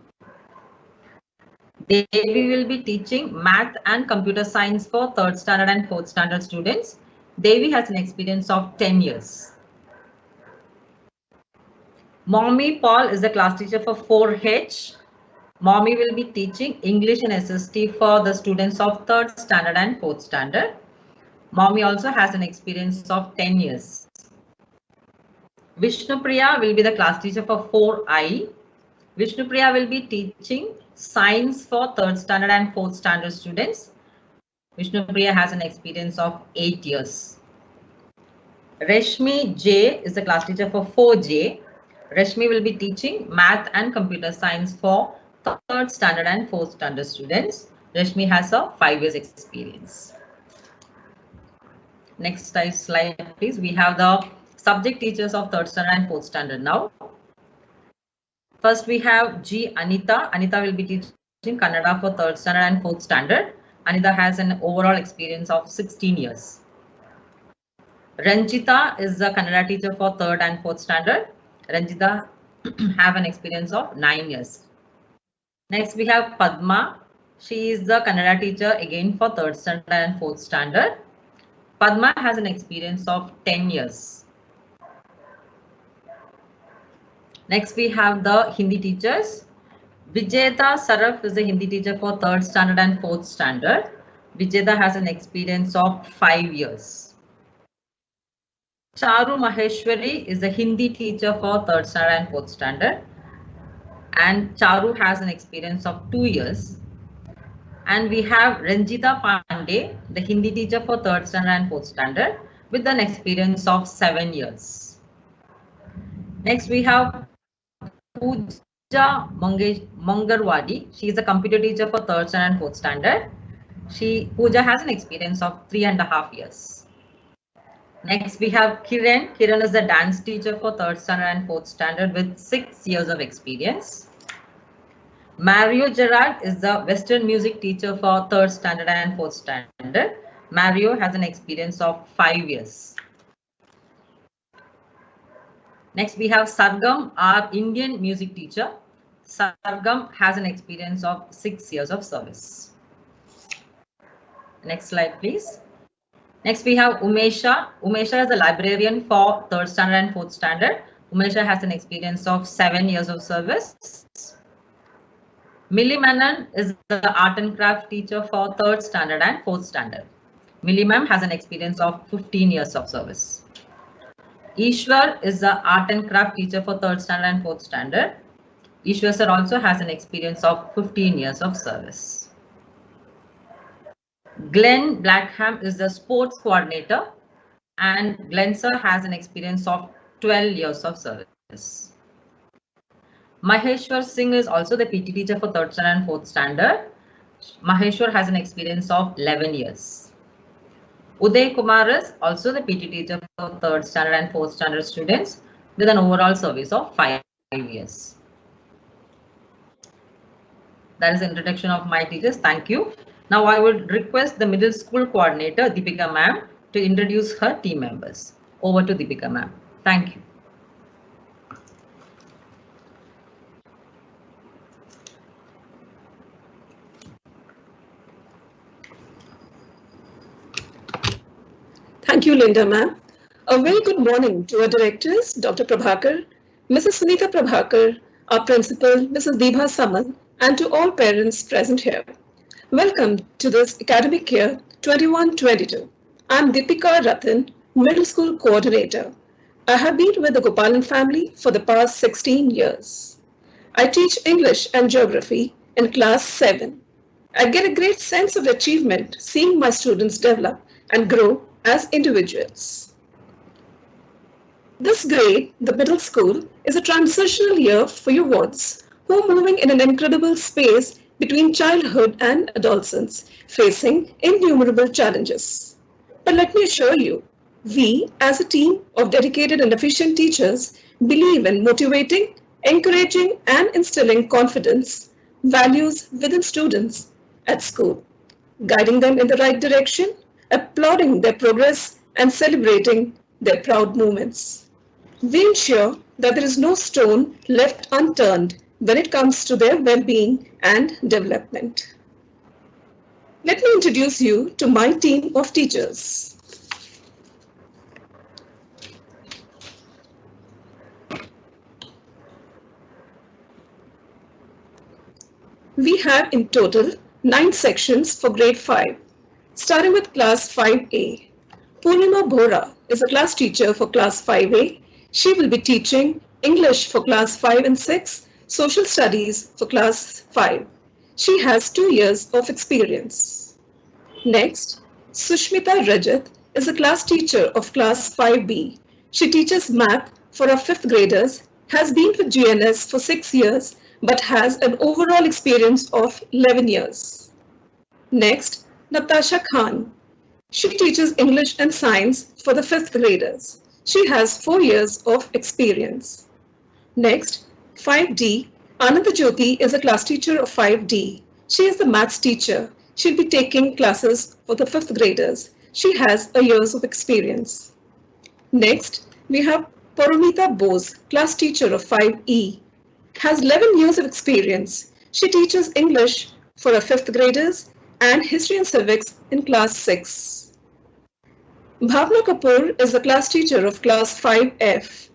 Devi will be teaching math and computer science for 3rd standard and 4th standard students. Devi has an experience of 10 years. Mommy Paul is the class teacher for 4H. Mommy will be teaching English and SST for the students of 3rd standard and 4th standard. Mommy also has an experience of 10 years. Vishnupriya will be the class teacher for 4I. Vishnupriya will be teaching science for 3rd standard and 4th standard students. Vishnupriya has an experience of 8 years. Reshmi J is the class teacher for 4J. Reshmi will be teaching math and computer science for 3rd standard and 4th standard students. Reshmi has a 5 years experience. Next slide, please. We have the subject teachers of 3rd standard and 4th standard now. First, we have G. Anita. Anita will be teaching Kannada for 3rd standard and 4th standard. Anita has an overall experience of 16 years. Ranjita is the Kannada teacher for 3rd and 4th standard. Ranjita have an experience of 9 years. Next, we have Padma. She is the Kannada teacher again for 3rd standard and 4th standard. Padma has an experience of 10 years. Next, we have the Hindi teachers. Vijeta Saraf is the Hindi teacher for 3rd standard and 4th standard. Vijeta has an experience of 5 years. Charu Maheshwari is the Hindi teacher for 3rd standard and 4th standard. And Charu has an experience of 2 years. And we have Ranjita Pandey, the Hindi teacher for 3rd standard and 4th standard, with an experience of 7 years. Next, we have Pooja Mangarwadi. She is a computer teacher for 3rd standard and 4th standard. Pooja has an experience of 3.5 years. Next, we have Kiran. Kiran is the dance teacher for 3rd standard and 4th standard with 6 years of experience. Mario Gerard is the Western music teacher for 3rd standard and 4th standard. Mario has an experience of 5 years. Next, we have Sargam, our Indian music teacher. Sargam has an experience of 6 years of service. Next slide, please. Next, we have Umesha. Umesha is a librarian for 3rd standard and 4th standard. Umesha has an experience of 7 years of service. Millie Menon is the art and craft teacher for 3rd standard and 4th standard. Millie ma'am has an experience of 15 years of service. Ishwar is the art and craft teacher for 3rd standard and 4th standard. Ishwar sir also has an experience of 15 years of service. Glenn Blackham is the sports coordinator, and Glenn sir has an experience of 12 years of service. Maheshwar Singh is also the PT teacher for 3rd standard and 4th standard. Maheshwar has an experience of 11 years. Uday Kumar is also the PT teacher for 3rd standard and 4th standard students with an overall service of 5 years. That is the introduction of my teachers. Thank you. Now I would request the middle school coordinator, Deepika ma'am, to introduce her team members. Over to Deepika ma'am. Thank you. Thank you, Linda ma'am. A very good morning to our directors, Dr. Prabhakar, Mrs. Sunita Prabhakar, our principal, Mrs. Dibha Samal, and to all parents present here. Welcome to this academic year 21-22. I'm Deepika Ratan, middle school coordinator. I have been with the Gopalan family for the past 16 years. I teach English and geography in class 7. I get a great sense of achievement seeing my students develop and grow as individuals. This grade, the middle school, is a transitional year for you wards who are moving in an incredible space between childhood and adolescence, facing innumerable challenges. But let me assure you, We, as a team of dedicated and efficient teachers, believe in motivating, encouraging, and instilling confidence, values within students at school, guiding them in the right direction, applauding their progress, and celebrating their proud moments. We ensure that there is no stone left unturned when it comes to their well-being and development. Let me introduce you to my team of teachers. We have in total 9 sections for grade 5, starting with class 5A. Purnima Bhora is a class teacher for class 5A. She will be teaching English for class 5 and 6, social studies for class 5. She has 2 years of experience. Next, Sushmita Rajat is a class teacher of class 5B. She teaches math for our 5th graders, has been with GNS for 6 years, but has an overall experience of 11 years. Next, Natasha Khan. She teaches English and Science for the 5th graders. She has 4 years of experience. Next, 5D. Ananda Jyoti is a class teacher of 5D. She is the maths teacher. She'll be taking classes for the 5th graders. She has a years of experience. Next, we have Paramita Bose, class teacher of 5E. Has 11 years of experience. She teaches English for our 5th graders and History and Civics in class 6. Bhavna Kapoor is the class teacher of class 5F,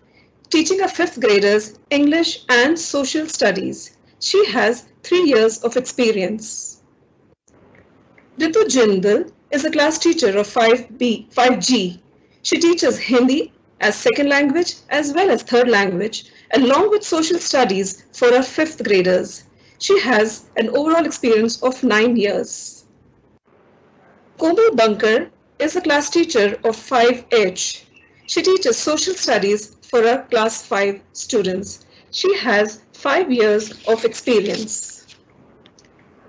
teaching our 5th graders English and Social Studies. She has 3 years of experience. Ritu Jindal is a class teacher of 5G. She teaches Hindi as second language as well as third language, along with social studies for our 5th graders. She has an overall experience of 9 years. Komal Bankar is a class teacher of 5H. She teaches social studies for our class 5 students. She has 5 years of experience.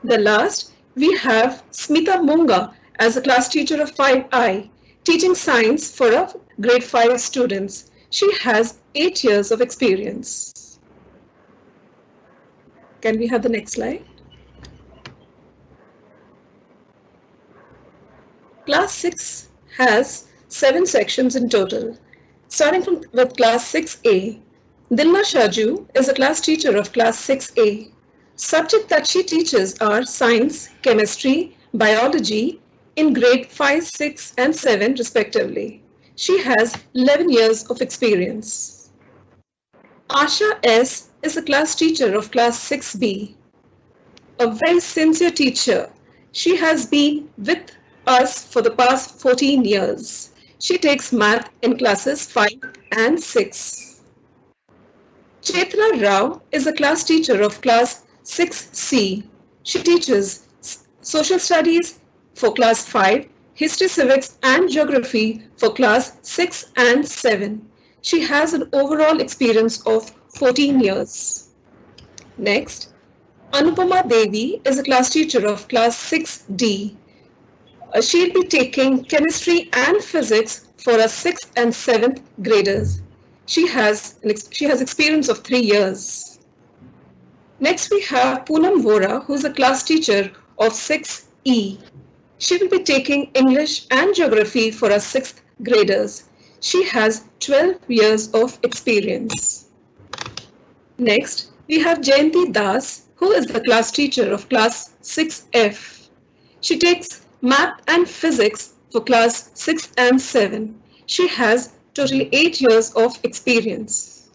The last, we have Smita Munga as a class teacher of 5I, teaching science for our grade 5 students. She has 8 years of experience. Can we have the next slide? Class 6 has 7 sections in total. Starting with class 6A, Dilma Shaju is a class teacher of class 6A. Subjects that she teaches are science, chemistry, biology in grade 5, 6, and 7 respectively. She has 11 years of experience. Asha S is a class teacher of class 6B. A very sincere teacher. She has been with us for the past 14 years. She takes math in classes 5 and 6. Chetna Rao is a class teacher of class 6C. She teaches social studies for class 5, history, civics, and geography for class 6 and 7. She has an overall experience of 14 years. Next, Anupama Devi is a class teacher of class 6D. She'll be taking chemistry and physics for our 6th and 7th graders. She has experience of 3 years. Next, we have Poonam Vora, who is a class teacher of 6E. She will be taking English and Geography for our 6th graders. She has 12 years of experience. Next, we have Jayanti Das, who is the class teacher of class 6F. She takes math and physics for class 6 and 7. She has totally 8 years of experience.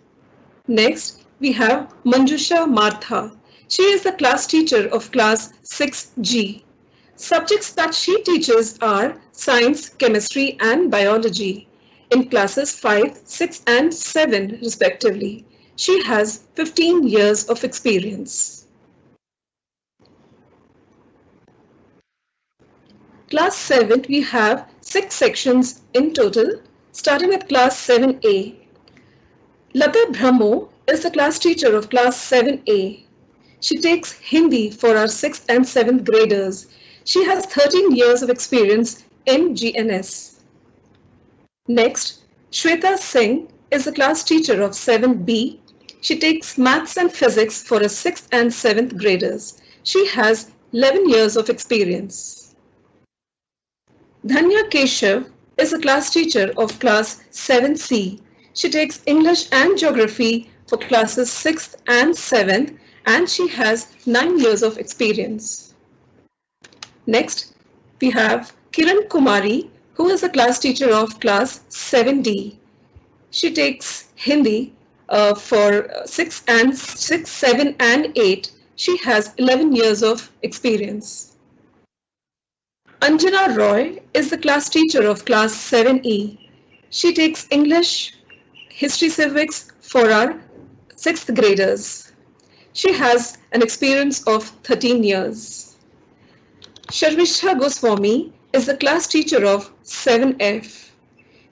Next, we have Manjusha Martha. She is the class teacher of class 6G. Subjects that she teaches are science, chemistry, and biology in classes 5, 6, and 7 respectively. She has 15 years of experience. Class 7, we have 6 sections in total, starting with class 7A. Lata Brahmo is the class teacher of class 7A. She takes Hindi for our 6th and 7th graders. She has 13 years of experience in GNS. Next, Shweta Singh is a class teacher of 7B. She takes maths and physics for her 6th and 7th graders. She has 11 years of experience. Dhanya Keshav is a class teacher of class 7C. She takes English and Geography for classes 6th and 7th, and she has 9 years of experience. Next, we have Kiran Kumari, who is a class teacher of class 7D. She takes Hindi for 6, 7 and 8. She has 11 years of experience. Anjana Roy is the class teacher of class 7E. She takes English, History Civics for our 6th graders. She has an experience of 13 years. Sharmisha Goswami is the class teacher of 7F.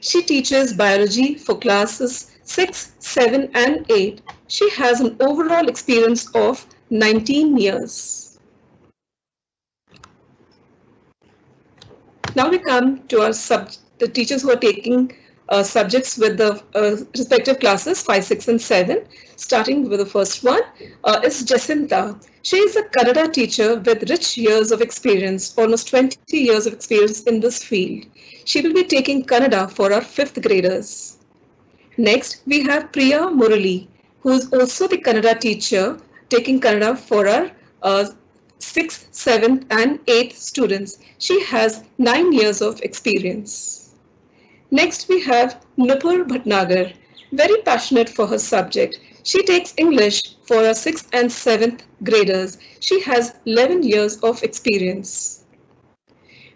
She teaches biology for classes 6, 7 and 8. She has an overall experience of 19 years. Now we come to the teachers who are taking subjects with the respective classes 5, 6 and 7. Starting with the first one is Jacinta. She is a Kannada teacher with rich years of experience, almost 20 years of experience in this field. She will be taking Kannada for our 5th graders. Next, we have Priya Murali, who is also the Kannada teacher, taking Kannada for our 6th, 7th and 8th students. She has 9 years of experience. Next, we have Nupur Bhatnagar, very passionate for her subject. She takes English for her 6th and 7th graders. She has 11 years of experience.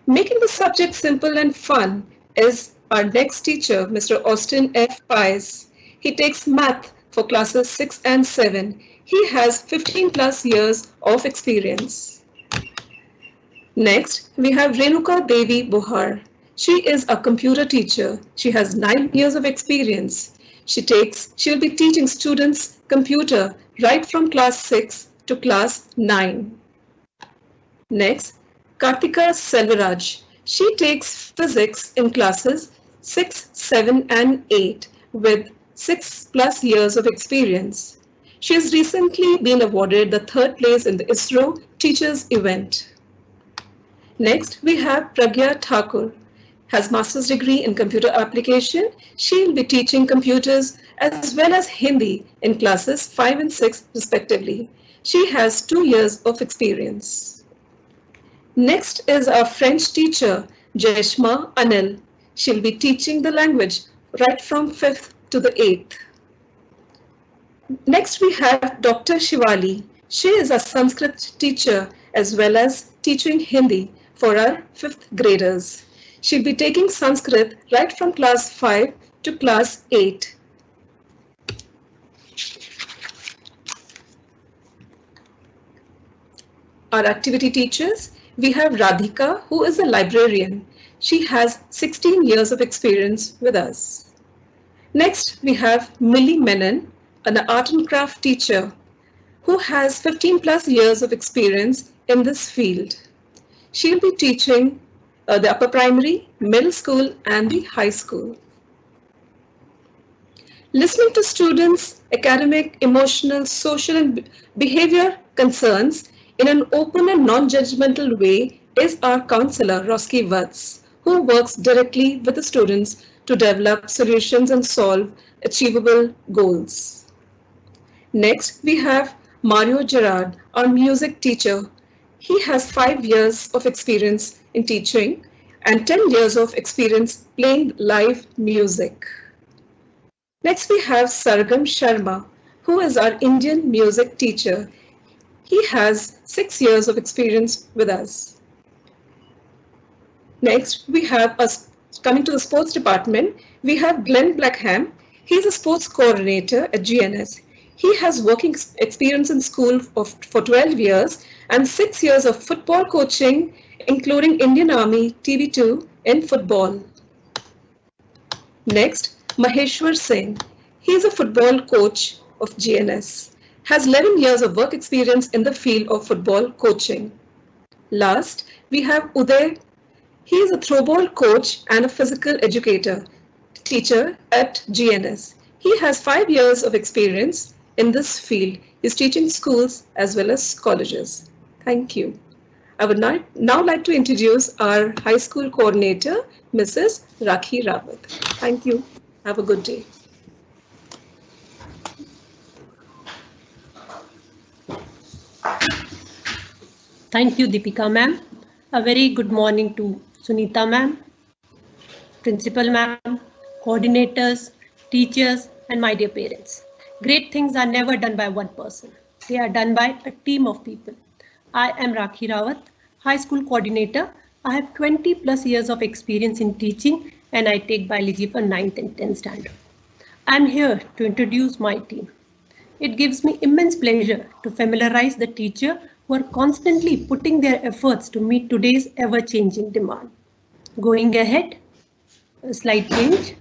Making the subject simple and fun is our next teacher, Mr. Austin F. Pies. He takes math for classes 6 and 7. He has 15 plus years of experience. Next, we have Renuka Devi Bohar. She is a computer teacher. She has 9 years of experience. She'll be teaching students computer right from class 6 to class 9. Next, Kartika Selvaraj. She takes physics in classes 6, 7 and 8 with 6 plus years of experience. She has recently been awarded the 3rd place in the ISRO Teachers event. Next, we have Pragya Thakur. Has master's degree in computer application. She will be teaching computers as well as Hindi in classes 5 and 6 respectively. She has 2 years of experience. Next is our French teacher, Jeshma Anil. She'll be teaching the language right from 5th to the 8th. Next we have Dr. Shivali. She is a Sanskrit teacher as well as teaching Hindi for our 5th graders. She'll be taking Sanskrit right from class 5 to class 8. Our activity teachers, we have Radhika, who is a librarian. She has 16 years of experience with us. Next, we have Millie Menon, an art and craft teacher who has 15 plus years of experience in this field. She'll be teaching the upper primary, middle school and the high school. Listening to students' academic, emotional, social and behavior concerns in an open and non-judgmental way is our counselor, Roski Vats, who works directly with the students to develop solutions and solve achievable goals. Next, we have Mario Gerard, our music teacher. He has 5 years of experience in teaching and 10 years of experience playing live music. Next, we have Sargam Sharma, who is our Indian music teacher. He has 6 years of experience with us. Next, we have us coming to the sports department. We have Glenn Blackham. He's a sports coordinator at GNS. He has working experience in school for 12 years and 6 years of football coaching, including Indian Army TB2 in football. Next, Maheshwar Singh. He is a football coach of GNS. Has 11 years of work experience in the field of football coaching. Last, we have Uday. He is a throwball coach and a physical educator, teacher at GNS. He has 5 years of experience in this field. He's teaching schools as well as colleges. Thank you. I would now like to introduce our high school coordinator, Mrs. Rakhi Rawat. Thank you. Have a good day. Thank you, Deepika ma'am. A very good morning to Sunita ma'am, principal ma'am, coordinators, teachers, and my dear parents. Great things are never done by one person. They are done by a team of people. I am Rakhi Rawat, high school coordinator. I have 20 plus years of experience in teaching and I take biology for 9th and 10th standard. I'm here to introduce my team. It gives me immense pleasure to familiarize the teacher who are constantly putting their efforts to meet today's ever-changing demand. Going ahead, a slide change.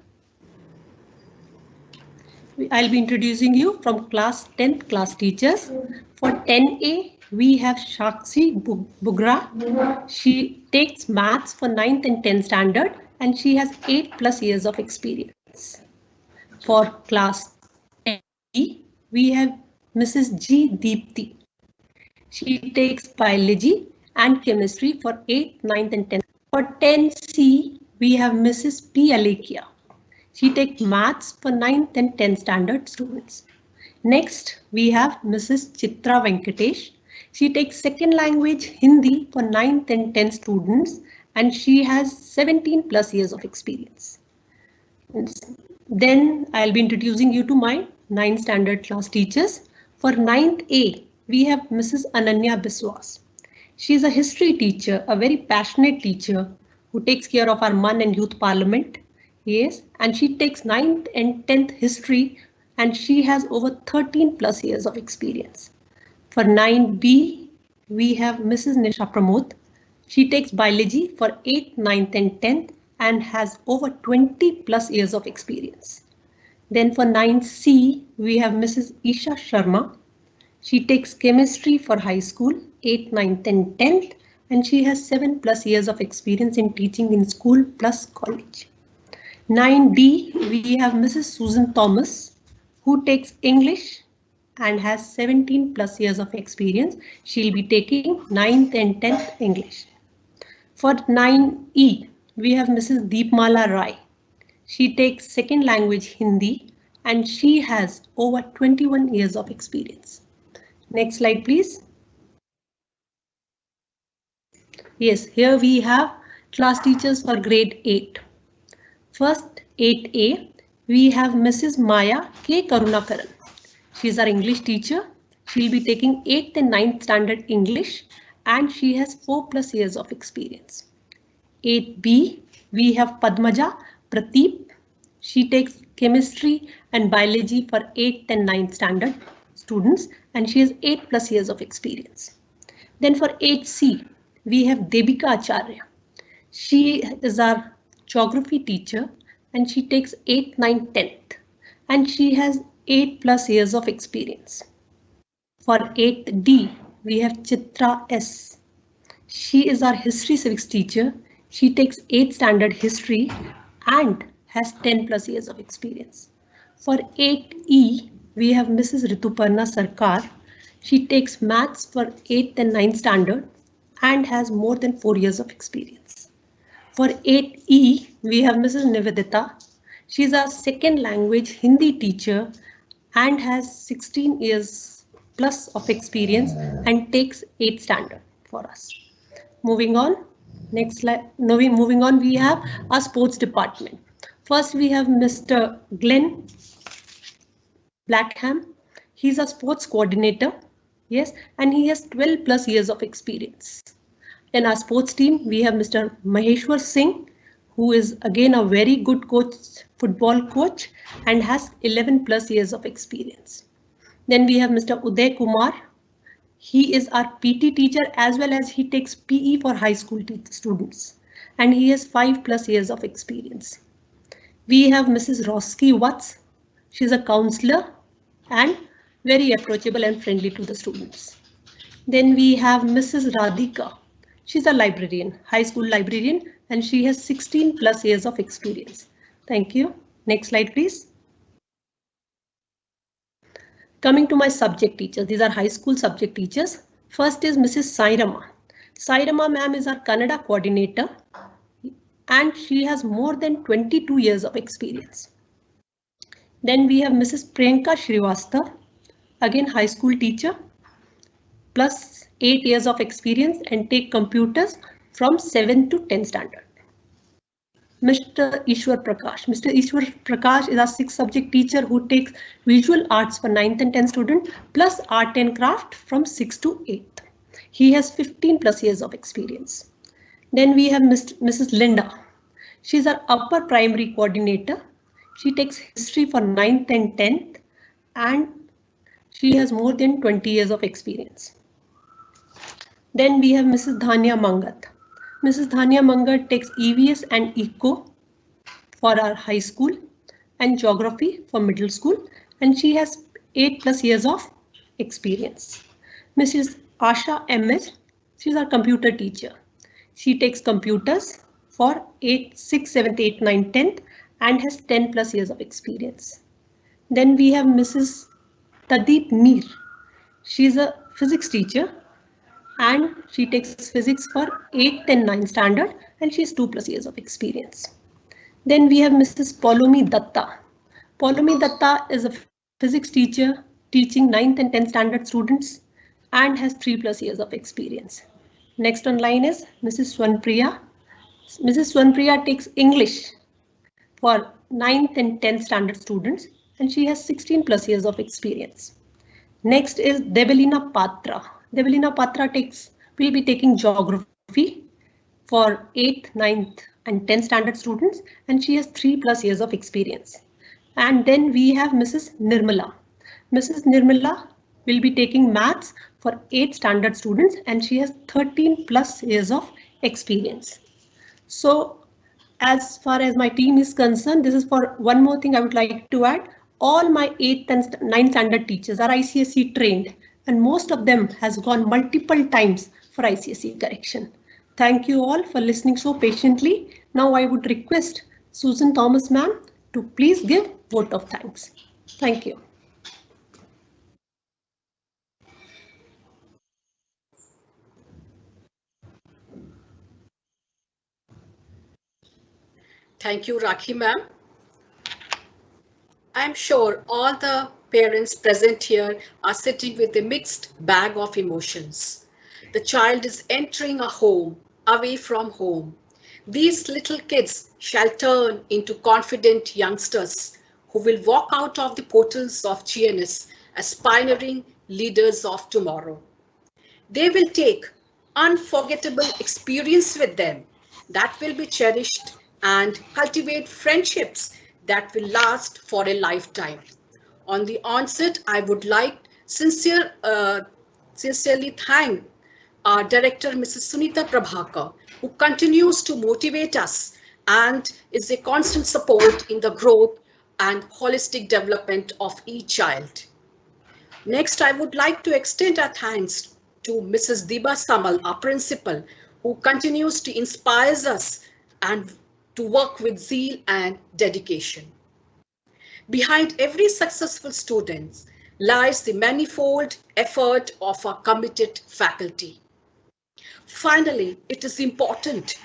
I'll be introducing you from class 10th class teachers. For 10A, we have Shakshi Bugra. She takes maths for 9th and 10th standard and she has 8 plus years of experience. For class 10B, we have Mrs. G. Deepti. She takes biology and chemistry for 8th, 9th and 10th. For 10C, we have Mrs. P. Alekia. She takes maths for 9th and 10th standard students. Next, we have Mrs. Chitra Venkatesh. She takes second language Hindi for 9th and 10th students and she has 17 plus years of experience. Then I'll be introducing you to my 9th standard class teachers. For 9th A, we have Mrs. Ananya Biswas. She is a history teacher, a very passionate teacher who takes care of our MUN and Youth Parliament. Yes, and she takes 9th and 10th history and she has over 13 plus years of experience. For 9B, we have Mrs. Nisha Pramod. She takes biology for 8th, 9th and 10th and has over 20 plus years of experience. Then for 9C, we have Mrs. Isha Sharma. She takes chemistry for high school, 8th, 9th and 10th, and she has 7 plus years of experience in teaching in school plus college. 9D, we have Mrs. Susan Thomas, who takes English and has 17 plus years of experience. She'll be taking 9th and 10th English. For 9E, we have Mrs. Deepmala Rai. She takes second language Hindi and she has over 21 years of experience. Next slide, please. Yes, here we have class teachers for grade 8. First, 8A, we have Mrs. Maya K. Karunakaran. She is our English teacher. She'll be taking 8th and 9th standard English and she has 4 plus years of experience. 8B, we have Padmaja Prateep. She takes chemistry and biology for 8th and 9th standard students and she has 8 plus years of experience. Then for 8C, we have Debika Acharya. She is our geography teacher and she takes 8th, 9th, 10th and she has 8 plus years of experience. For 8D, we have Chitra S. She is our history civics teacher. She takes 8th standard history and has 10 plus years of experience. For 8E, we have Mrs. Rituparna Sarkar. She takes maths for 8th and 9th standard and has more than 4 years of experience. For 8E, we have Mrs. Nivedita. She is our second language Hindi teacher and has 16 years plus of experience and takes 8th standard for us. Moving on, next slide. Moving on, we have our sports department. First, we have Mr. Glenn Blackham. He's a sports coordinator. Yes, and he has 12 plus years of experience. In our sports team, we have Mr. Maheshwar Singh, who is again a very good coach, football coach, and has 11 plus years of experience. Then we have Mr. Uday Kumar. He is our PT teacher as well as he takes PE for high school students, and he has 5 plus years of experience. We have Mrs. Roski Watts. She's a counselor and very approachable and friendly to the students. Then we have Mrs. Radhika. She's a librarian, high school librarian, and she has 16 plus years of experience. Thank you. Next slide, please. Coming to my subject teachers, these are high school subject teachers. First is Mrs. Sairama. Sairama ma'am is our Kannada coordinator and she has more than 22 years of experience. Then we have Mrs. Priyanka Shrivastava, again high school teacher, plus 8 years of experience and take computers from 7th to 10th standard. Mr. Ishwar Prakash. Mr. Ishwar Prakash is our 6th subject teacher who takes visual arts for 9th and 10th student plus art and craft from 6th to 8th. He has 15 plus years of experience. Then we have Mrs. Linda. She's our upper primary coordinator. She takes history for 9th and 10th and she has more than 20 years of experience. Then we have Mrs. Dhanya Mangat. Mrs. Dhanya Mangat takes EVS and Eco for our high school and geography for middle school and she has 8 plus years of experience. Mrs. Asha MS, she's our computer teacher. She takes computers for 8th, 6th, 7th, 8th, 9th, 10th and has 10 plus years of experience. Then we have Mrs. Tadeep Mir. She's a physics teacher and she takes physics for 8th and 9th standard and she has 2 plus years of experience. Then we have Mrs. Paulomi Datta. Paulomi Datta is a physics teacher teaching 9th and 10th standard students and has 3 plus years of experience. Next on line is Mrs. Swanpriya. Mrs. Swanpriya takes English for 9th and 10th standard students and she has 16 plus years of experience. Next is Develina Patra. Develina Patra will be taking geography for 8th, 9th and 10th standard students and she has 3 plus years of experience. And then we have Mrs. Nirmala. Mrs. Nirmala will be taking maths for 8th standard students and she has 13 plus years of experience. So as far as my team is concerned, this is for one more thing I would like to add. All my 8th and 9th standard teachers are ICSE trained and most of them has gone multiple times for ICSE correction. Thank you all for listening so patiently. Now I would request Susan Thomas ma'am to please give vote of thanks. Thank you. Thank you, Rakhi ma'am. I'm sure all the parents present here are sitting with a mixed bag of emotions. The child is entering a home away from home. These little kids shall turn into confident youngsters who will walk out of the portals of GNS as pioneering leaders of tomorrow. They will take unforgettable experience with them that will be cherished and cultivate friendships that will last for a lifetime. On the onset, I would like sincerely thank our director, Mrs. Sunita Prabhakar, who continues to motivate us and is a constant support in the growth and holistic development of each child. Next, I would like to extend our thanks to Mrs. Diba Samal, our principal, who continues to inspire us and to work with zeal and dedication. Behind every successful student lies the manifold effort of our committed faculty. Finally, it is important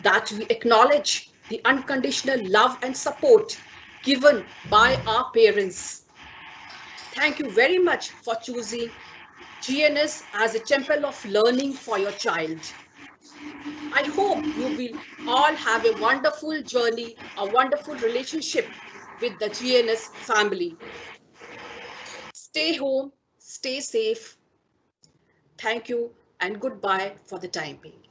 that we acknowledge the unconditional love and support given by our parents. Thank you very much for choosing GNS as a temple of learning for your child. I hope you will all have a wonderful journey, a wonderful relationship with the GNS family. Stay home, stay safe. Thank you and goodbye for the time being.